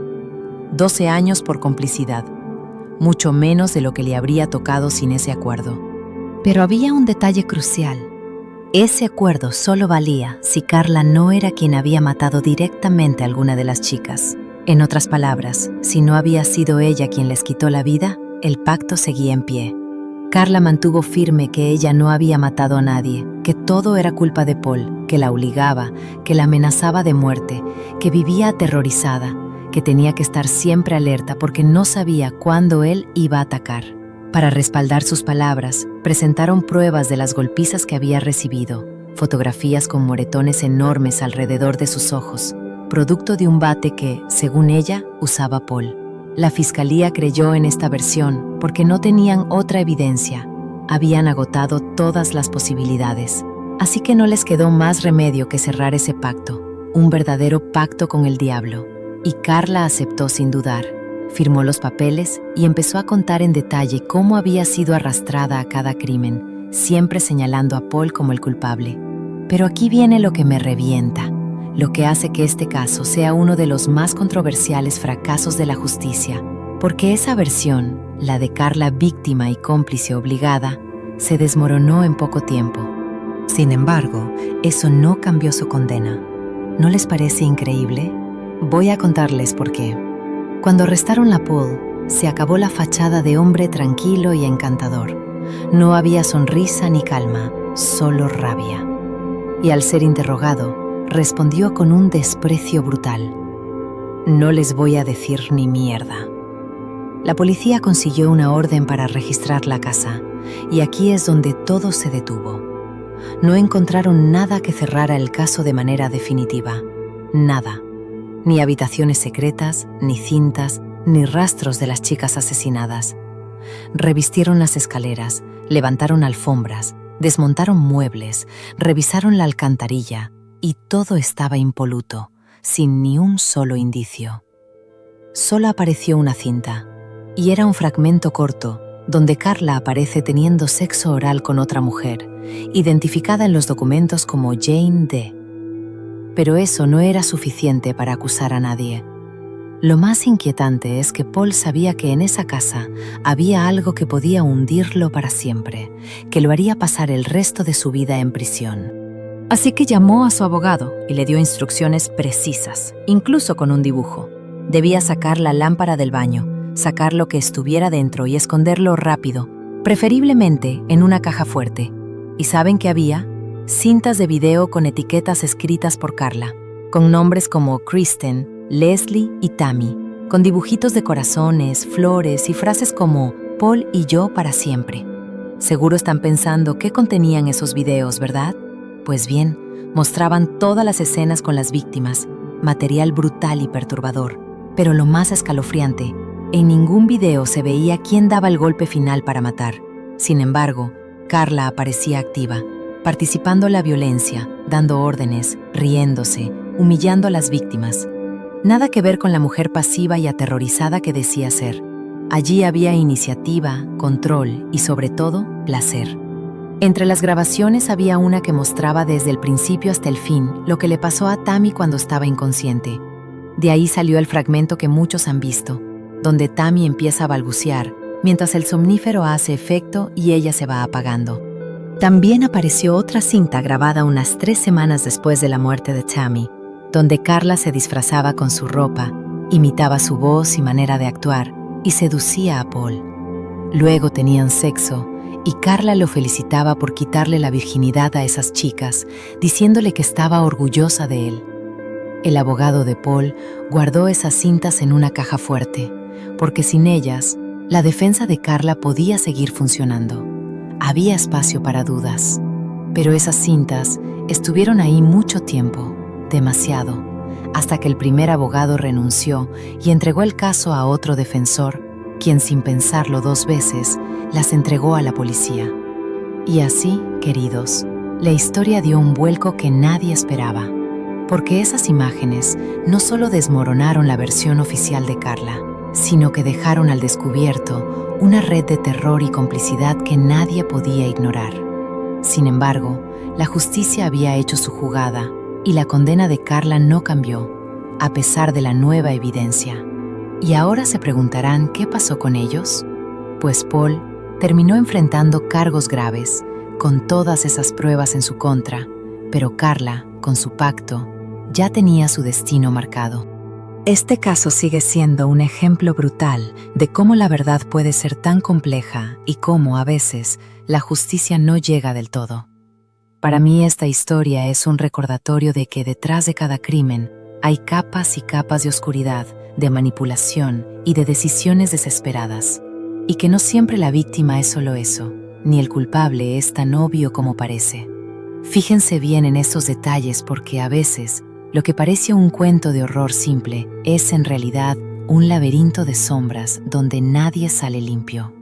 12 años por complicidad, mucho menos de lo que le habría tocado sin ese acuerdo. Pero había un detalle crucial. Ese acuerdo solo valía si Carla no era quien había matado directamente a alguna de las chicas. En otras palabras, si no había sido ella quien les quitó la vida, el pacto seguía en pie. Carla mantuvo firme que ella no había matado a nadie, que todo era culpa de Paul, que la obligaba, que la amenazaba de muerte, que vivía aterrorizada, que tenía que estar siempre alerta porque no sabía cuándo él iba a atacar. Para respaldar sus palabras, presentaron pruebas de las golpizas que había recibido, fotografías con moretones enormes alrededor de sus ojos, producto de un bate que, según ella, usaba Paul. La fiscalía creyó en esta versión porque no tenían otra evidencia. Habían agotado todas las posibilidades. Así que no les quedó más remedio que cerrar ese pacto, un verdadero pacto con el diablo. Y Carla aceptó sin dudar. Firmó los papeles y empezó a contar en detalle cómo había sido arrastrada a cada crimen, siempre señalando a Paul como el culpable. Pero aquí viene lo que me revienta. Lo que hace que este caso sea uno de los más controversiales fracasos de la justicia, porque esa versión, la de Carla víctima y cómplice obligada, se desmoronó en poco tiempo. Sin embargo, eso no cambió su condena. ¿No les parece increíble? Voy a contarles por qué. Cuando arrestaron a Paul, se acabó la fachada de hombre tranquilo y encantador. No había sonrisa ni calma, solo rabia. Y al ser interrogado, respondió con un desprecio brutal. No les voy a decir ni mierda. La policía consiguió una orden para registrar la casa, y aquí es donde todo se detuvo. No encontraron nada que cerrara el caso de manera definitiva. Nada. Ni habitaciones secretas, ni cintas, ni rastros de las chicas asesinadas. Revistieron las escaleras, levantaron alfombras, desmontaron muebles, revisaron la alcantarilla, y todo estaba impoluto, sin ni un solo indicio. Solo apareció una cinta, y era un fragmento corto, donde Carla aparece teniendo sexo oral con otra mujer, identificada en los documentos como Jane Doe. pero eso no era suficiente para acusar a nadie. Lo más inquietante es que Paul sabía que en esa casa había algo que podía hundirlo para siempre, que lo haría pasar el resto de su vida en prisión. Así que llamó a su abogado y le dio instrucciones precisas, incluso con un dibujo. Debía sacar la lámpara del baño, sacar lo que estuviera dentro y esconderlo rápido, preferiblemente en una caja fuerte. ¿Y saben qué había? Cintas de video con etiquetas escritas por Carla, con nombres como Kristen, Leslie y Tammy, con dibujitos de corazones, flores y frases como Paul y yo para siempre. Seguro están pensando qué contenían esos videos, ¿verdad? Pues bien, mostraban todas las escenas con las víctimas, material brutal y perturbador. Pero lo más escalofriante, en ningún video se veía quién daba el golpe final para matar. Sin embargo, Carla aparecía activa, participando en la violencia, dando órdenes, riéndose, humillando a las víctimas. Nada que ver con la mujer pasiva y aterrorizada que decía ser. Allí había iniciativa, control y, sobre todo, placer. Entre las grabaciones había una que mostraba desde el principio hasta el fin lo que le pasó a Tammy cuando estaba inconsciente. De ahí salió el fragmento que muchos han visto, donde Tammy empieza a balbucear, mientras el somnífero hace efecto y ella se va apagando. También apareció otra cinta grabada unas 3 semanas después de la muerte de Tammy, donde Carla se disfrazaba con su ropa, imitaba su voz y manera de actuar y seducía a Paul. Luego tenían sexo y Carla lo felicitaba por quitarle la virginidad a esas chicas, diciéndole que estaba orgullosa de él. El abogado de Paul guardó esas cintas en una caja fuerte, porque sin ellas, la defensa de Carla podía seguir funcionando. Había espacio para dudas, pero esas cintas estuvieron ahí mucho tiempo, demasiado, hasta que el primer abogado renunció y entregó el caso a otro defensor, quien sin pensarlo 2 veces, las entregó a la policía. Y así, queridos, la historia dio un vuelco que nadie esperaba. Porque esas imágenes no solo desmoronaron la versión oficial de Carla, sino que dejaron al descubierto una red de terror y complicidad que nadie podía ignorar. Sin embargo, la justicia había hecho su jugada y la condena de Carla no cambió, a pesar de la nueva evidencia. ¿Y ahora se preguntarán qué pasó con ellos? Pues Paul terminó enfrentando cargos graves, con todas esas pruebas en su contra, pero Carla, con su pacto, ya tenía su destino marcado. Este caso sigue siendo un ejemplo brutal de cómo la verdad puede ser tan compleja y cómo, a veces, la justicia no llega del todo. Para mí esta historia es un recordatorio de que detrás de cada crimen hay capas y capas de oscuridad, de manipulación y de decisiones desesperadas, y que no siempre la víctima es solo eso, ni el culpable es tan obvio como parece. Fíjense bien en estos detalles porque a veces lo que parece un cuento de horror simple es en realidad un laberinto de sombras donde nadie sale limpio.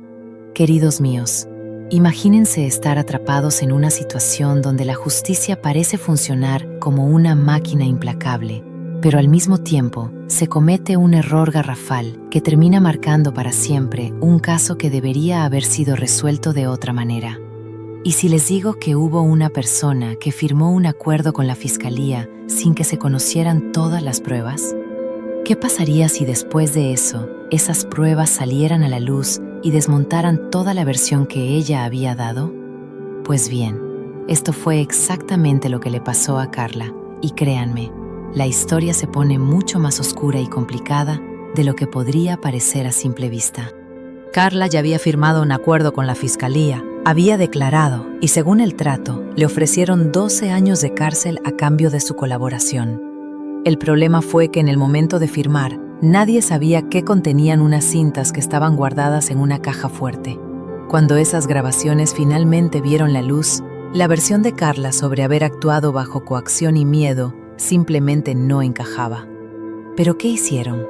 Queridos míos, imagínense estar atrapados en una situación donde la justicia parece funcionar como una máquina implacable, pero al mismo tiempo se comete un error garrafal que termina marcando para siempre un caso que debería haber sido resuelto de otra manera. ¿Y si les digo que hubo una persona que firmó un acuerdo con la fiscalía sin que se conocieran todas las pruebas? ¿Qué pasaría si después de eso, esas pruebas salieran a la luz y desmontaran toda la versión que ella había dado? Pues bien, esto fue exactamente lo que le pasó a Carla, y créanme, la historia se pone mucho más oscura y complicada de lo que podría parecer a simple vista. Carla ya había firmado un acuerdo con la fiscalía, había declarado y según el trato le ofrecieron 12 años de cárcel a cambio de su colaboración. El problema fue que en el momento de firmar, nadie sabía qué contenían unas cintas que estaban guardadas en una caja fuerte. Cuando esas grabaciones finalmente vieron la luz, la versión de Carla sobre haber actuado bajo coacción y miedo simplemente no encajaba. ¿Pero qué hicieron?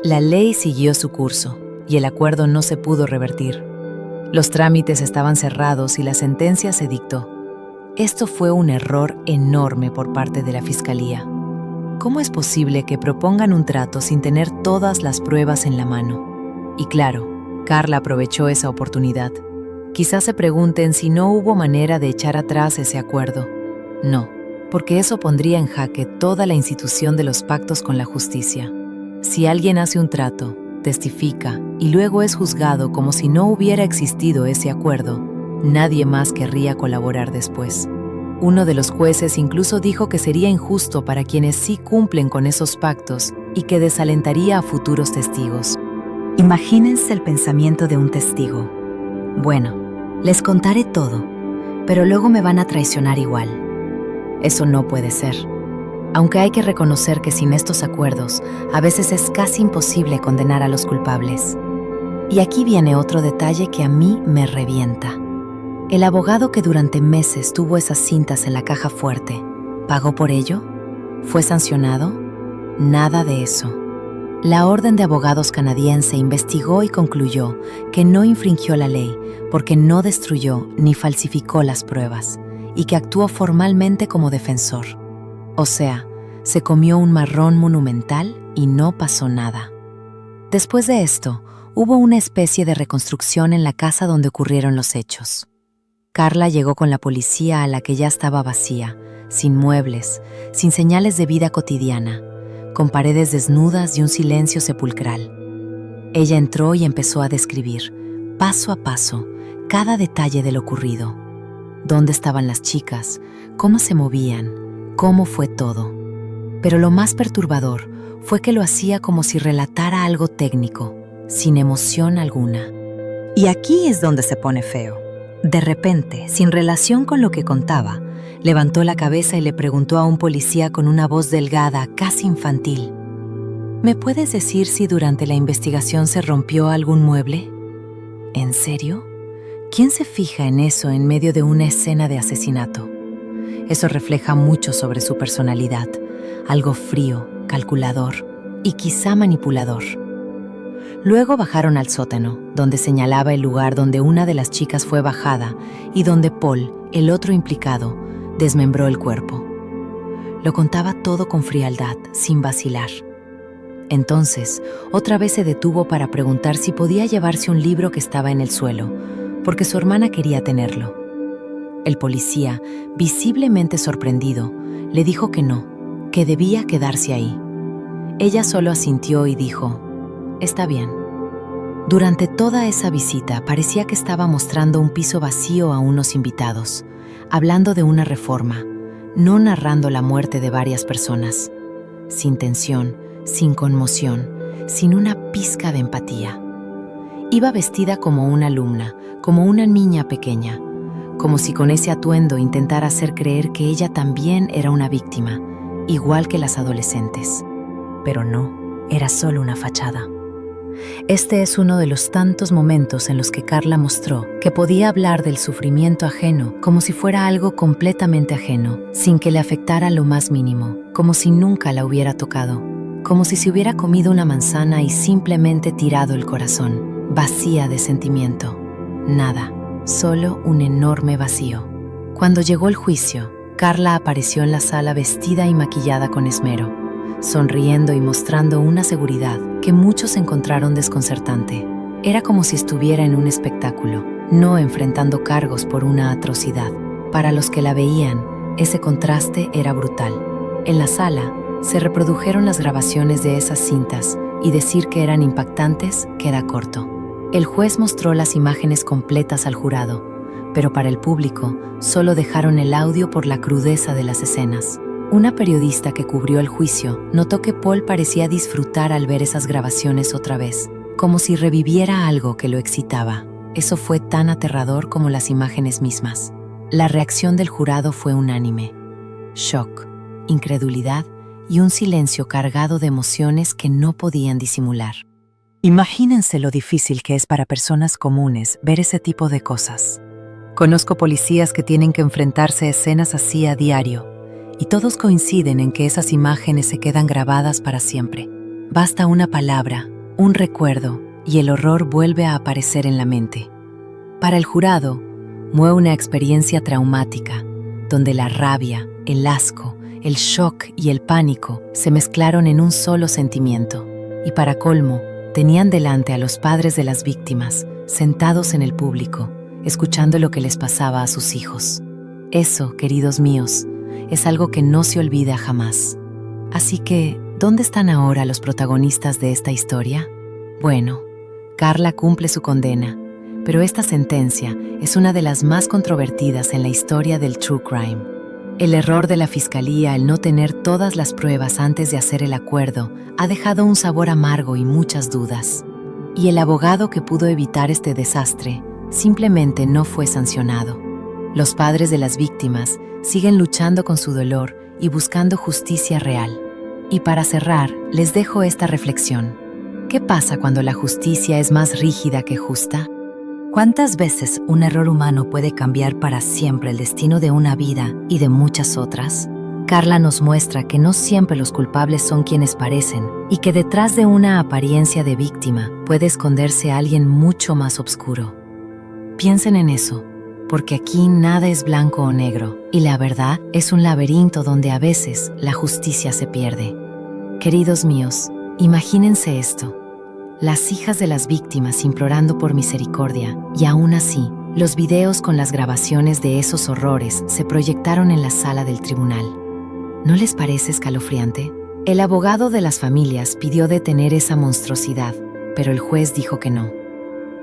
La ley siguió su curso y el acuerdo no se pudo revertir. Los trámites estaban cerrados y la sentencia se dictó. Esto fue un error enorme por parte de la fiscalía. ¿Cómo es posible que propongan un trato sin tener todas las pruebas en la mano? Y claro, Carla aprovechó esa oportunidad. Quizás se pregunten si no hubo manera de echar atrás ese acuerdo. No, porque eso pondría en jaque toda la institución de los pactos con la justicia. Si alguien hace un trato, testifica y luego es juzgado como si no hubiera existido ese acuerdo, nadie más querría colaborar después. Uno de los jueces incluso dijo que sería injusto para quienes sí cumplen con esos pactos y que desalentaría a futuros testigos. Imagínense el pensamiento de un testigo. Bueno, les contaré todo, pero luego me van a traicionar igual. Eso no puede ser. Aunque hay que reconocer que sin estos acuerdos, a veces es casi imposible condenar a los culpables. Y aquí viene otro detalle que a mí me revienta. El abogado que durante meses tuvo esas cintas en la caja fuerte, ¿pagó por ello? ¿Fue sancionado? Nada de eso. La Orden de Abogados canadiense investigó y concluyó que no infringió la ley porque no destruyó ni falsificó las pruebas y que actuó formalmente como defensor. O sea, se comió un marrón monumental y no pasó nada. Después de esto, hubo una especie de reconstrucción en la casa donde ocurrieron los hechos. Carla llegó con la policía a la que ya estaba vacía, sin muebles, sin señales de vida cotidiana, con paredes desnudas y un silencio sepulcral. Ella entró y empezó a describir, paso a paso, cada detalle de lo ocurrido. Dónde estaban las chicas, cómo se movían, cómo fue todo. Pero lo más perturbador fue que lo hacía como si relatara algo técnico, sin emoción alguna. Y aquí es donde se pone feo. De repente, sin relación con lo que contaba, levantó la cabeza y le preguntó a un policía con una voz delgada, casi infantil: ¿me puedes decir si durante la investigación se rompió algún mueble? ¿En serio? ¿Quién se fija en eso en medio de una escena de asesinato? Eso refleja mucho sobre su personalidad, algo frío, calculador y quizá manipulador. Luego bajaron al sótano, donde señalaba el lugar donde una de las chicas fue bajada y donde Paul, el otro implicado, desmembró el cuerpo. Lo contaba todo con frialdad, sin vacilar. Entonces, otra vez se detuvo para preguntar si podía llevarse un libro que estaba en el suelo, porque su hermana quería tenerlo. El policía, visiblemente sorprendido, le dijo que no, que debía quedarse ahí. Ella solo asintió y dijo: «Está bien». Durante toda esa visita parecía que estaba mostrando un piso vacío a unos invitados, hablando de una reforma, no narrando la muerte de varias personas. Sin tensión, sin conmoción, sin una pizca de empatía. Iba vestida como una alumna, como una niña pequeña, como si con ese atuendo intentara hacer creer que ella también era una víctima, igual que las adolescentes. Pero no, era solo una fachada. Este es uno de los tantos momentos en los que Carla mostró que podía hablar del sufrimiento ajeno como si fuera algo completamente ajeno, sin que le afectara lo más mínimo, como si nunca la hubiera tocado, como si se hubiera comido una manzana y simplemente tirado el corazón, vacía de sentimiento. Nada, solo un enorme vacío. Cuando llegó el juicio, Carla apareció en la sala vestida y maquillada con esmero, sonriendo y mostrando una seguridad que muchos encontraron desconcertante. Era como si estuviera en un espectáculo, no enfrentando cargos por una atrocidad. Para los que la veían, ese contraste era brutal. En la sala, se reprodujeron las grabaciones de esas cintas y decir que eran impactantes queda corto. El juez mostró las imágenes completas al jurado, pero para el público solo dejaron el audio por la crudeza de las escenas. Una periodista que cubrió el juicio notó que Paul parecía disfrutar al ver esas grabaciones otra vez, como si reviviera algo que lo excitaba. Eso fue tan aterrador como las imágenes mismas. La reacción del jurado fue unánime: shock, incredulidad y un silencio cargado de emociones que no podían disimular. Imagínense lo difícil que es para personas comunes ver ese tipo de cosas. Conozco policías que tienen que enfrentarse a escenas así a diario, y todos coinciden en que esas imágenes se quedan grabadas para siempre. Basta una palabra, un recuerdo, y el horror vuelve a aparecer en la mente. Para el jurado, fue una experiencia traumática, donde la rabia, el asco, el shock y el pánico se mezclaron en un solo sentimiento. Y para colmo, tenían delante a los padres de las víctimas, sentados en el público, escuchando lo que les pasaba a sus hijos. Eso, queridos míos, es algo que no se olvida jamás. Así que, ¿dónde están ahora los protagonistas de esta historia? Bueno, Carla cumple su condena, pero esta sentencia es una de las más controvertidas en la historia del true crime. El error de la fiscalía al no tener todas las pruebas antes de hacer el acuerdo ha dejado un sabor amargo y muchas dudas. Y el abogado que pudo evitar este desastre simplemente no fue sancionado. Los padres de las víctimas siguen luchando con su dolor y buscando justicia real. Y para cerrar, les dejo esta reflexión. ¿Qué pasa cuando la justicia es más rígida que justa? ¿Cuántas veces un error humano puede cambiar para siempre el destino de una vida y de muchas otras? Carla nos muestra que no siempre los culpables son quienes parecen y que detrás de una apariencia de víctima puede esconderse alguien mucho más oscuro. Piensen en eso, porque aquí nada es blanco o negro y la verdad es un laberinto donde a veces la justicia se pierde. Queridos míos, imagínense esto. Las hijas de las víctimas implorando por misericordia, y aún así, los videos con las grabaciones de esos horrores se proyectaron en la sala del tribunal. ¿No les parece escalofriante? El abogado de las familias pidió detener esa monstruosidad, pero el juez dijo que no.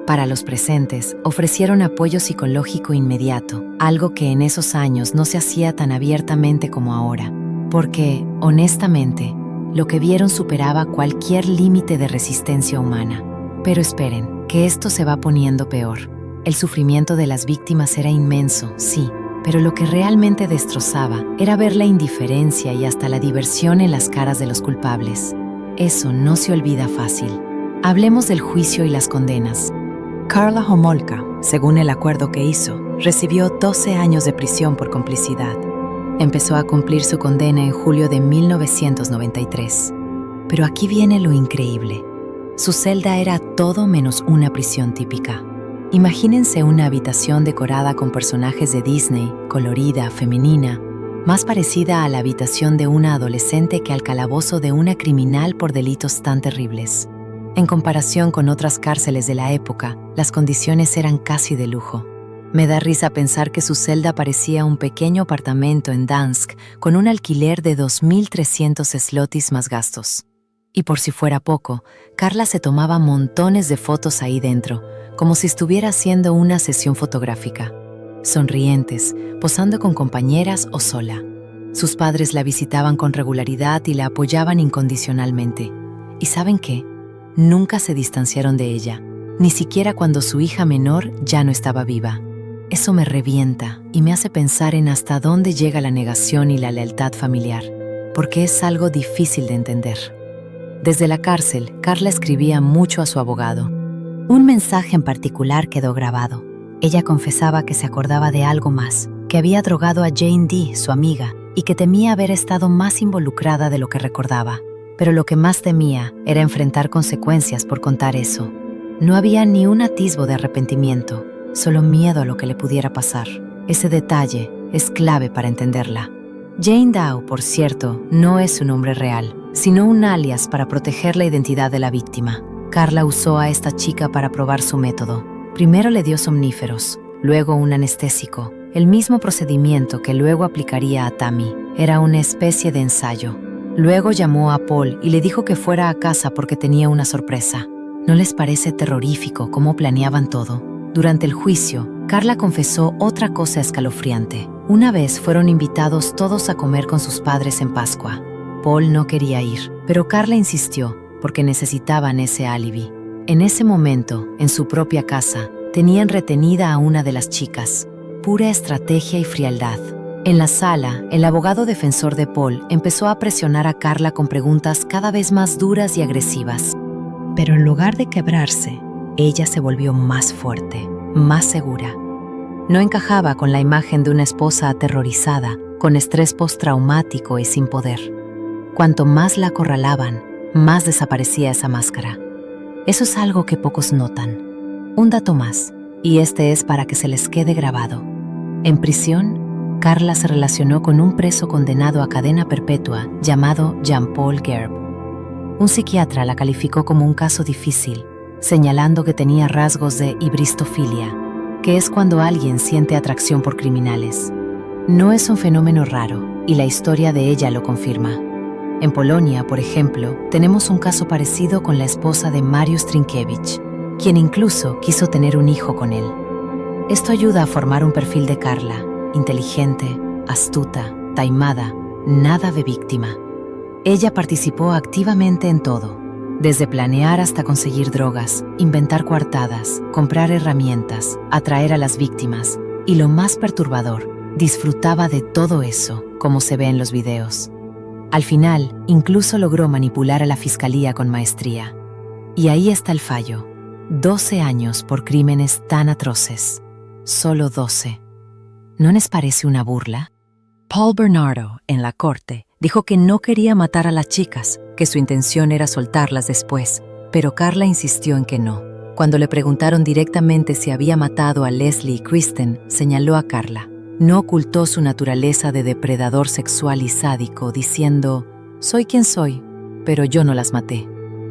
Para los presentes, ofrecieron apoyo psicológico inmediato, algo que en esos años no se hacía tan abiertamente como ahora, porque, honestamente, lo que vieron superaba cualquier límite de resistencia humana. Pero esperen, que esto se va poniendo peor. El sufrimiento de las víctimas era inmenso, sí, pero lo que realmente destrozaba era ver la indiferencia y hasta la diversión en las caras de los culpables. Eso no se olvida fácil. Hablemos del juicio y las condenas. Karla Homolka, según el acuerdo que hizo, recibió 12 años de prisión por complicidad. Empezó a cumplir su condena en julio de 1993. Pero aquí viene lo increíble. Su celda era todo menos una prisión típica. Imagínense una habitación decorada con personajes de Disney, colorida, femenina, más parecida a la habitación de una adolescente que al calabozo de una criminal por delitos tan terribles. En comparación con otras cárceles de la época, las condiciones eran casi de lujo. Me da risa pensar que su celda parecía un pequeño apartamento en Dansk con un alquiler de 2.300 zlotys más gastos. Y por si fuera poco, Carla se tomaba montones de fotos ahí dentro, como si estuviera haciendo una sesión fotográfica. Sonrientes, posando con compañeras o sola. Sus padres la visitaban con regularidad y la apoyaban incondicionalmente. ¿Y saben qué? Nunca se distanciaron de ella, ni siquiera cuando su hija menor ya no estaba viva. Eso me revienta y me hace pensar en hasta dónde llega la negación y la lealtad familiar, porque es algo difícil de entender. Desde la cárcel, Carla escribía mucho a su abogado. Un mensaje en particular quedó grabado. Ella confesaba que se acordaba de algo más, que había drogado a Jane Dee, su amiga, y que temía haber estado más involucrada de lo que recordaba. Pero lo que más temía era enfrentar consecuencias por contar eso. No había ni un atisbo de arrepentimiento, solo miedo a lo que le pudiera pasar. Ese detalle es clave para entenderla. Jane Doe, por cierto, no es su nombre real, sino un alias para proteger la identidad de la víctima. Carla usó a esta chica para probar su método. Primero le dio somníferos, luego un anestésico, el mismo procedimiento que luego aplicaría a Tammy. Era una especie de ensayo. Luego llamó a Paul y le dijo que fuera a casa porque tenía una sorpresa. ¿No les parece terrorífico cómo planeaban todo? Durante el juicio, Carla confesó otra cosa escalofriante. Una vez fueron invitados todos a comer con sus padres en Pascua. Paul no quería ir, pero Carla insistió porque necesitaban ese álibi. En ese momento, en su propia casa, tenían retenida a una de las chicas. Pura estrategia y frialdad. En la sala, el abogado defensor de Paul empezó a presionar a Carla con preguntas cada vez más duras y agresivas. Pero en lugar de quebrarse, ella se volvió más fuerte, más segura. No encajaba con la imagen de una esposa aterrorizada, con estrés postraumático y sin poder. Cuanto más la acorralaban, más desaparecía esa máscara. Eso es algo que pocos notan. Un dato más, y este es para que se les quede grabado. En prisión, Carla se relacionó con un preso condenado a cadena perpetua llamado Jean-Paul Gerb. Un psiquiatra la calificó como un caso difícil, señalando que tenía rasgos de hibristofilia, que es cuando alguien siente atracción por criminales. No es un fenómeno raro, y la historia de ella lo confirma. En Polonia, por ejemplo, tenemos un caso parecido con la esposa de Mariusz Trynkiewicz, quien incluso quiso tener un hijo con él. Esto ayuda a formar un perfil de Karla, inteligente, astuta, taimada, nada de víctima. Ella participó activamente en todo, desde planear hasta conseguir drogas, inventar coartadas, comprar herramientas, atraer a las víctimas, y lo más perturbador, disfrutaba de todo eso, como se ve en los videos. Al final, incluso logró manipular a la fiscalía con maestría. Y ahí está el fallo: 12 años por crímenes tan atroces. Solo 12. ¿No les parece una burla? Paul Bernardo, en la corte, dijo que no quería matar a las chicas, que su intención era soltarlas después, pero Karla insistió en que no. Cuando le preguntaron directamente si había matado a Leslie y Kristen, señaló a Karla. No ocultó su naturaleza de depredador sexual y sádico, diciendo: «Soy quien soy, pero yo no las maté».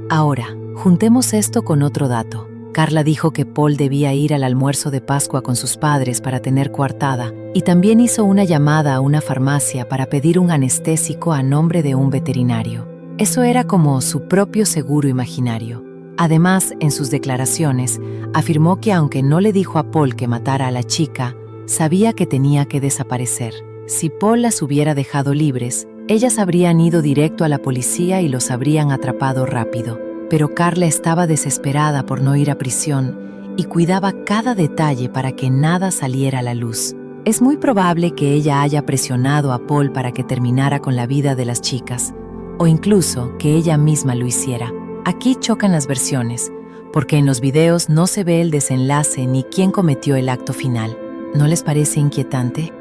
Ahora, juntemos esto con otro dato. Karla dijo que Paul debía ir al almuerzo de Pascua con sus padres para tener coartada, y también hizo una llamada a una farmacia para pedir un anestésico a nombre de un veterinario. Eso era como su propio seguro imaginario. Además, en sus declaraciones, afirmó que aunque no le dijo a Paul que matara a la chica, sabía que tenía que desaparecer. Si Paul las hubiera dejado libres, ellas habrían ido directo a la policía y los habrían atrapado rápido. Pero Karla estaba desesperada por no ir a prisión y cuidaba cada detalle para que nada saliera a la luz. Es muy probable que ella haya presionado a Paul para que terminara con la vida de las chicas, o incluso que ella misma lo hiciera. Aquí chocan las versiones, porque en los videos no se ve el desenlace ni quién cometió el acto final. ¿No les parece inquietante?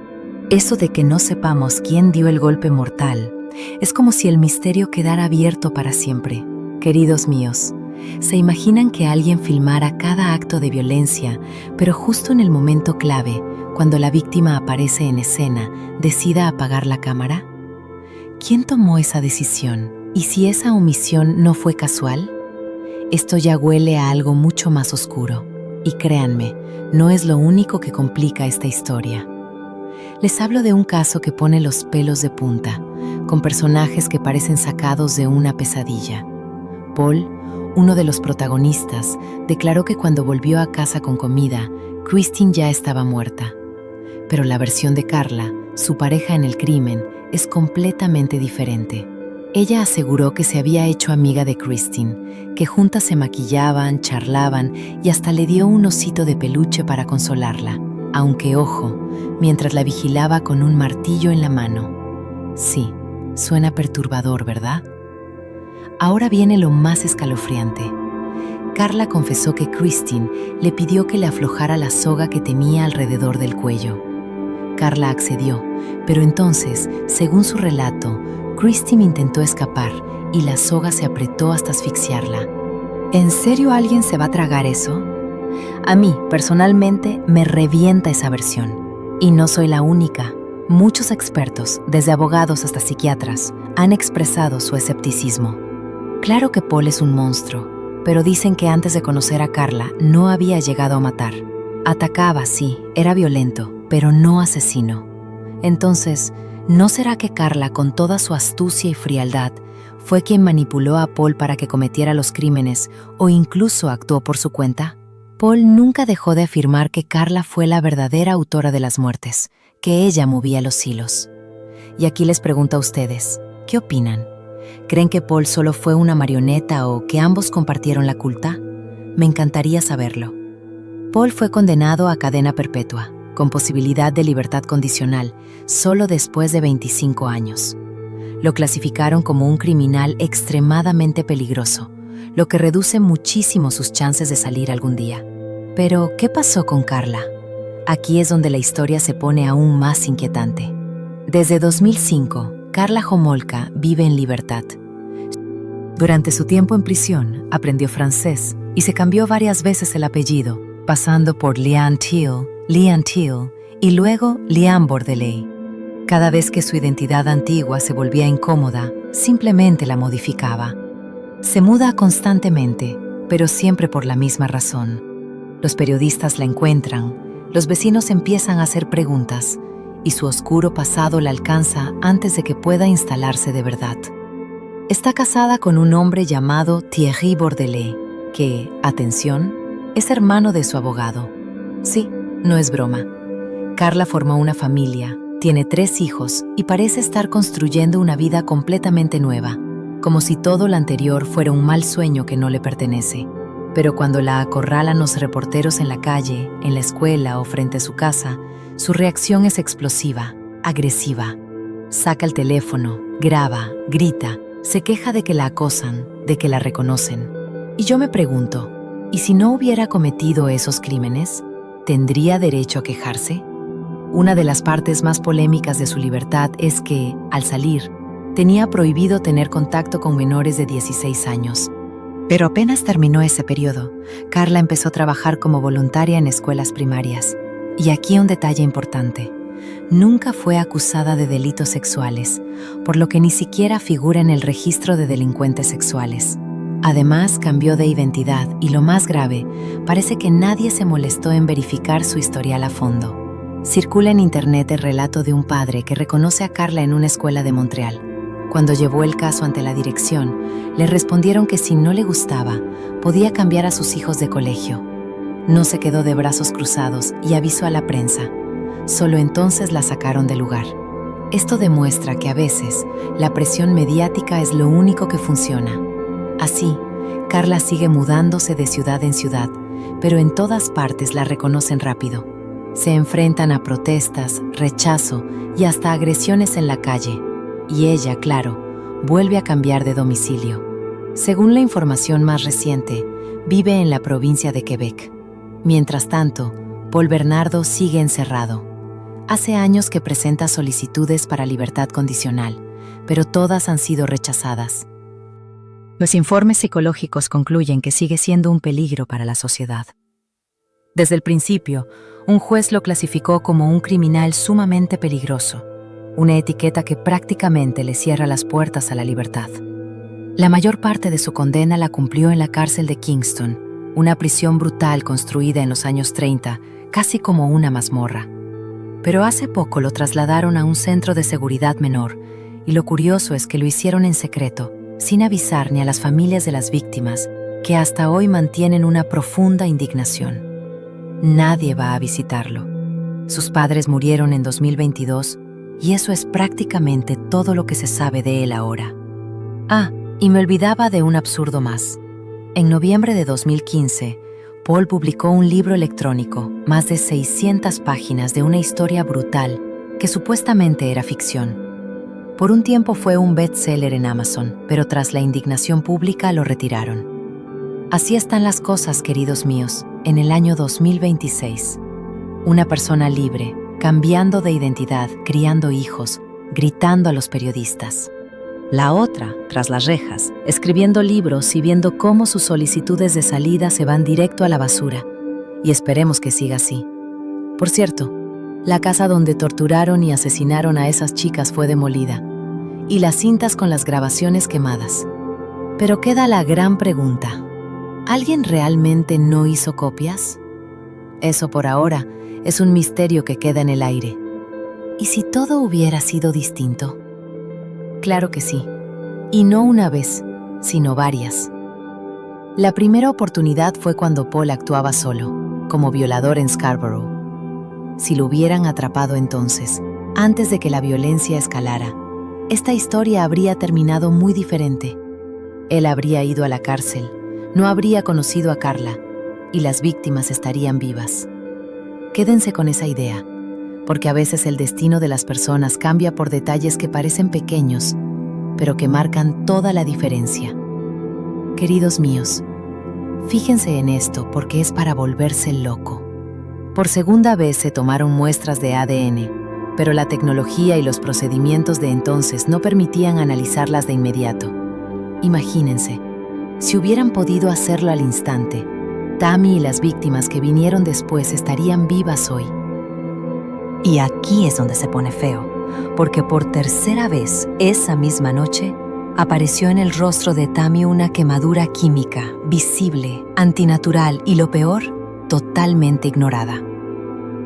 Eso de que no sepamos quién dio el golpe mortal es como si el misterio quedara abierto para siempre. Queridos míos, ¿se imaginan que alguien filmara cada acto de violencia, pero justo en el momento clave, cuando la víctima aparece en escena, decida apagar la cámara? ¿Quién tomó esa decisión? ¿Y si esa omisión no fue casual? Esto ya huele a algo mucho más oscuro. Y créanme, no es lo único que complica esta historia. Les hablo de un caso que pone los pelos de punta, con personajes que parecen sacados de una pesadilla. Paul, uno de los protagonistas, declaró que cuando volvió a casa con comida, Kristen ya estaba muerta. Pero la versión de Karla, su pareja en el crimen, es completamente diferente. Ella aseguró que se había hecho amiga de Kristen, que juntas se maquillaban, charlaban y hasta le dio un osito de peluche para consolarla, aunque ojo, mientras la vigilaba con un martillo en la mano. Sí, suena perturbador, ¿verdad? Ahora viene lo más escalofriante. Karla confesó que Kristen le pidió que le aflojara la soga que tenía alrededor del cuello. Karla accedió, pero entonces, según su relato, Kristen intentó escapar y la soga se apretó hasta asfixiarla. ¿En serio alguien se va a tragar eso? A mí, personalmente, me revienta esa versión. Y no soy la única. Muchos expertos, desde abogados hasta psiquiatras, han expresado su escepticismo. Claro que Paul es un monstruo, pero dicen que antes de conocer a Karla no había llegado a matar. Atacaba, sí, era violento, pero no asesino. Entonces, ¿no será que Karla, con toda su astucia y frialdad, fue quien manipuló a Paul para que cometiera los crímenes o incluso actuó por su cuenta? Paul nunca dejó de afirmar que Karla fue la verdadera autora de las muertes, que ella movía los hilos. Y aquí les pregunto a ustedes, ¿qué opinan? ¿Creen que Paul solo fue una marioneta o que ambos compartieron la culpa? Me encantaría saberlo. Paul fue condenado a cadena perpetua, con posibilidad de libertad condicional, solo después de 25 años. Lo clasificaron como un criminal extremadamente peligroso, lo que reduce muchísimo sus chances de salir algún día. Pero, ¿qué pasó con Karla? Aquí es donde la historia se pone aún más inquietante. Desde 2005, Karla Homolka vive en libertad. Durante su tiempo en prisión, aprendió francés y se cambió varias veces el apellido, pasando por Liane Thiel y luego Liane Bordelais. Cada vez que su identidad antigua se volvía incómoda, simplemente la modificaba. Se muda constantemente, pero siempre por la misma razón. Los periodistas la encuentran, los vecinos empiezan a hacer preguntas y su oscuro pasado la alcanza antes de que pueda instalarse de verdad. Está casada con un hombre llamado Thierry Bordelais, que, atención, es hermano de su abogado. Sí, no es broma. Carla formó una familia, tiene 3 hijos y parece estar construyendo una vida completamente nueva, como si todo lo anterior fuera un mal sueño que no le pertenece. Pero cuando la acorralan los reporteros en la calle, en la escuela o frente a su casa, su reacción es explosiva, agresiva. Saca el teléfono, graba, grita, se queja de que la acosan, de que la reconocen. Y yo me pregunto, ¿y si no hubiera cometido esos crímenes, tendría derecho a quejarse? Una de las partes más polémicas de su libertad es que, al salir, tenía prohibido tener contacto con menores de 16 años. Pero apenas terminó ese periodo, Carla empezó a trabajar como voluntaria en escuelas primarias. Y aquí un detalle importante. Nunca fue acusada de delitos sexuales, por lo que ni siquiera figura en el registro de delincuentes sexuales. Además, cambió de identidad y, lo más grave, parece que nadie se molestó en verificar su historial a fondo. Circula en internet el relato de un padre que reconoce a Carla en una escuela de Montreal. Cuando llevó el caso ante la dirección, le respondieron que si no le gustaba, podía cambiar a sus hijos de colegio. No se quedó de brazos cruzados y avisó a la prensa. Solo entonces la sacaron del lugar. Esto demuestra que a veces la presión mediática es lo único que funciona. Así, Carla sigue mudándose de ciudad en ciudad, pero en todas partes la reconocen rápido. Se enfrentan a protestas, rechazo y hasta agresiones en la calle. Y ella, claro, vuelve a cambiar de domicilio. Según la información más reciente, vive en la provincia de Quebec. Mientras tanto, Paul Bernardo sigue encerrado. Hace años que presenta solicitudes para libertad condicional, pero todas han sido rechazadas. Los informes psicológicos concluyen que sigue siendo un peligro para la sociedad. Desde el principio, un juez lo clasificó como un criminal sumamente peligroso, una etiqueta que prácticamente le cierra las puertas a la libertad. La mayor parte de su condena la cumplió en la cárcel de Kingston, una prisión brutal construida en los años 30, casi como una mazmorra. Pero hace poco lo trasladaron a un centro de seguridad menor, y lo curioso es que lo hicieron en secreto, sin avisar ni a las familias de las víctimas, que hasta hoy mantienen una profunda indignación. Nadie va a visitarlo. Sus padres murieron en 2022, y eso es prácticamente todo lo que se sabe de él ahora. Ah, y me olvidaba de un absurdo más. En noviembre de 2015, Paul publicó un libro electrónico, más de 600 páginas de una historia brutal que supuestamente era ficción. Por un tiempo fue un bestseller en Amazon, pero tras la indignación pública lo retiraron. Así están las cosas, queridos míos, en el año 2026. Una persona libre, cambiando de identidad, criando hijos, gritando a los periodistas. La otra, tras las rejas, escribiendo libros y viendo cómo sus solicitudes de salida se van directo a la basura. Y esperemos que siga así. Por cierto, la casa donde torturaron y asesinaron a esas chicas fue demolida, y las cintas con las grabaciones quemadas. Pero queda la gran pregunta: ¿alguien realmente no hizo copias? Eso por ahora es un misterio que queda en el aire. ¿Y si todo hubiera sido distinto? Claro que sí, y no una vez, sino varias. La primera oportunidad fue cuando Paul actuaba solo, como violador en Scarborough. Si lo hubieran atrapado entonces, antes de que la violencia escalara, esta historia habría terminado muy diferente. Él habría ido a la cárcel, no habría conocido a Carla, y las víctimas estarían vivas. Quédense con esa idea, porque a veces el destino de las personas cambia por detalles que parecen pequeños, pero que marcan toda la diferencia. Queridos míos, fíjense en esto porque es para volverse loco. Por segunda vez se tomaron muestras de ADN, pero la tecnología y los procedimientos de entonces no permitían analizarlas de inmediato. Imagínense, si hubieran podido hacerlo al instante, Tammy y las víctimas que vinieron después estarían vivas hoy. Y aquí es donde se pone feo, porque por tercera vez esa misma noche apareció en el rostro de Tammy una quemadura química, visible, antinatural y, lo peor, totalmente ignorada.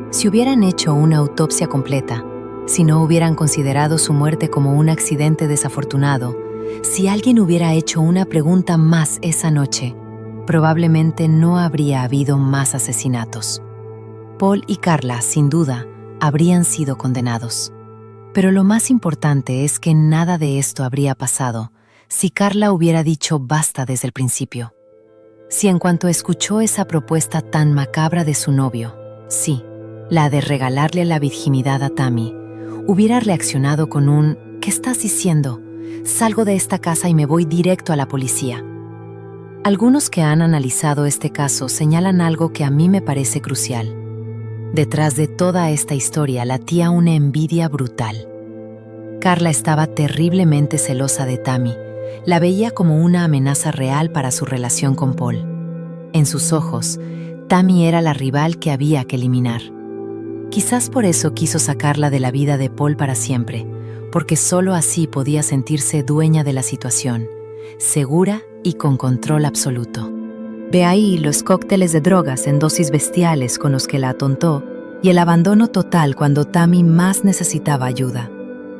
Si hubieran hecho una autopsia completa, si no hubieran considerado su muerte como un accidente desafortunado, si alguien hubiera hecho una pregunta más esa noche, probablemente no habría habido más asesinatos. Paul y Carla, sin duda, habrían sido condenados. Pero lo más importante es que nada de esto habría pasado si Carla hubiera dicho basta desde el principio. Si en cuanto escuchó esa propuesta tan macabra de su novio, sí, la de regalarle la virginidad a Tammy, hubiera reaccionado con un ¿qué estás diciendo? Salgo de esta casa y me voy directo a la policía. Algunos que han analizado este caso señalan algo que a mí me parece crucial. Detrás de toda esta historia latía una envidia brutal. Carla estaba terriblemente celosa de Tammy. La veía como una amenaza real para su relación con Paul. En sus ojos, Tammy era la rival que había que eliminar. Quizás por eso quiso sacarla de la vida de Paul para siempre, porque solo así podía sentirse dueña de la situación, segura y con control absoluto. Ve ahí los cócteles de drogas en dosis bestiales con los que la atontó y el abandono total cuando Tammy más necesitaba ayuda.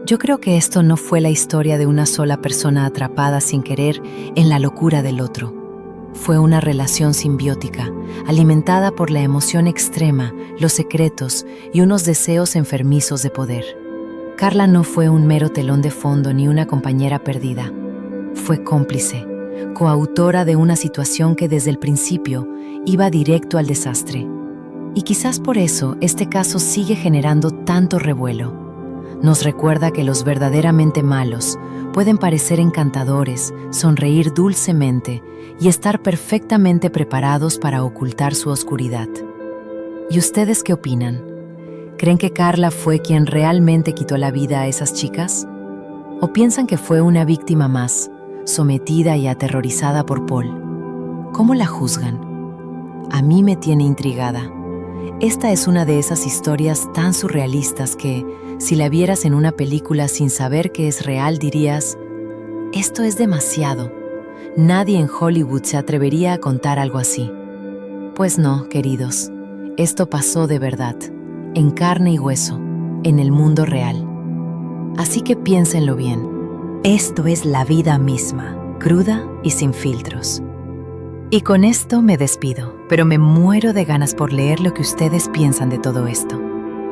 Yo creo que esto no fue la historia de una sola persona atrapada sin querer en la locura del otro. Fue una relación simbiótica, alimentada por la emoción extrema, los secretos y unos deseos enfermizos de poder. Carla no fue un mero telón de fondo ni una compañera perdida. Fue cómplice, coautora de una situación que desde el principio iba directo al desastre. Y quizás por eso este caso sigue generando tanto revuelo. Nos recuerda que los verdaderamente malos pueden parecer encantadores, sonreír dulcemente y estar perfectamente preparados para ocultar su oscuridad. ¿Y ustedes qué opinan? ¿Creen que Carla fue quien realmente quitó la vida a esas chicas? ¿O piensan que fue una víctima más, sometida y aterrorizada por Paul? ¿Cómo la juzgan? A mí me tiene intrigada. Esta es una de esas historias tan surrealistas que, si la vieras en una película sin saber que es real, dirías, esto es demasiado. Nadie en Hollywood se atrevería a contar algo así. Pues no, queridos, esto pasó de verdad, en carne y hueso, en el mundo real. Así que piénsenlo bien. Esto es la vida misma, cruda y sin filtros. Y con esto me despido, pero me muero de ganas por leer lo que ustedes piensan de todo esto.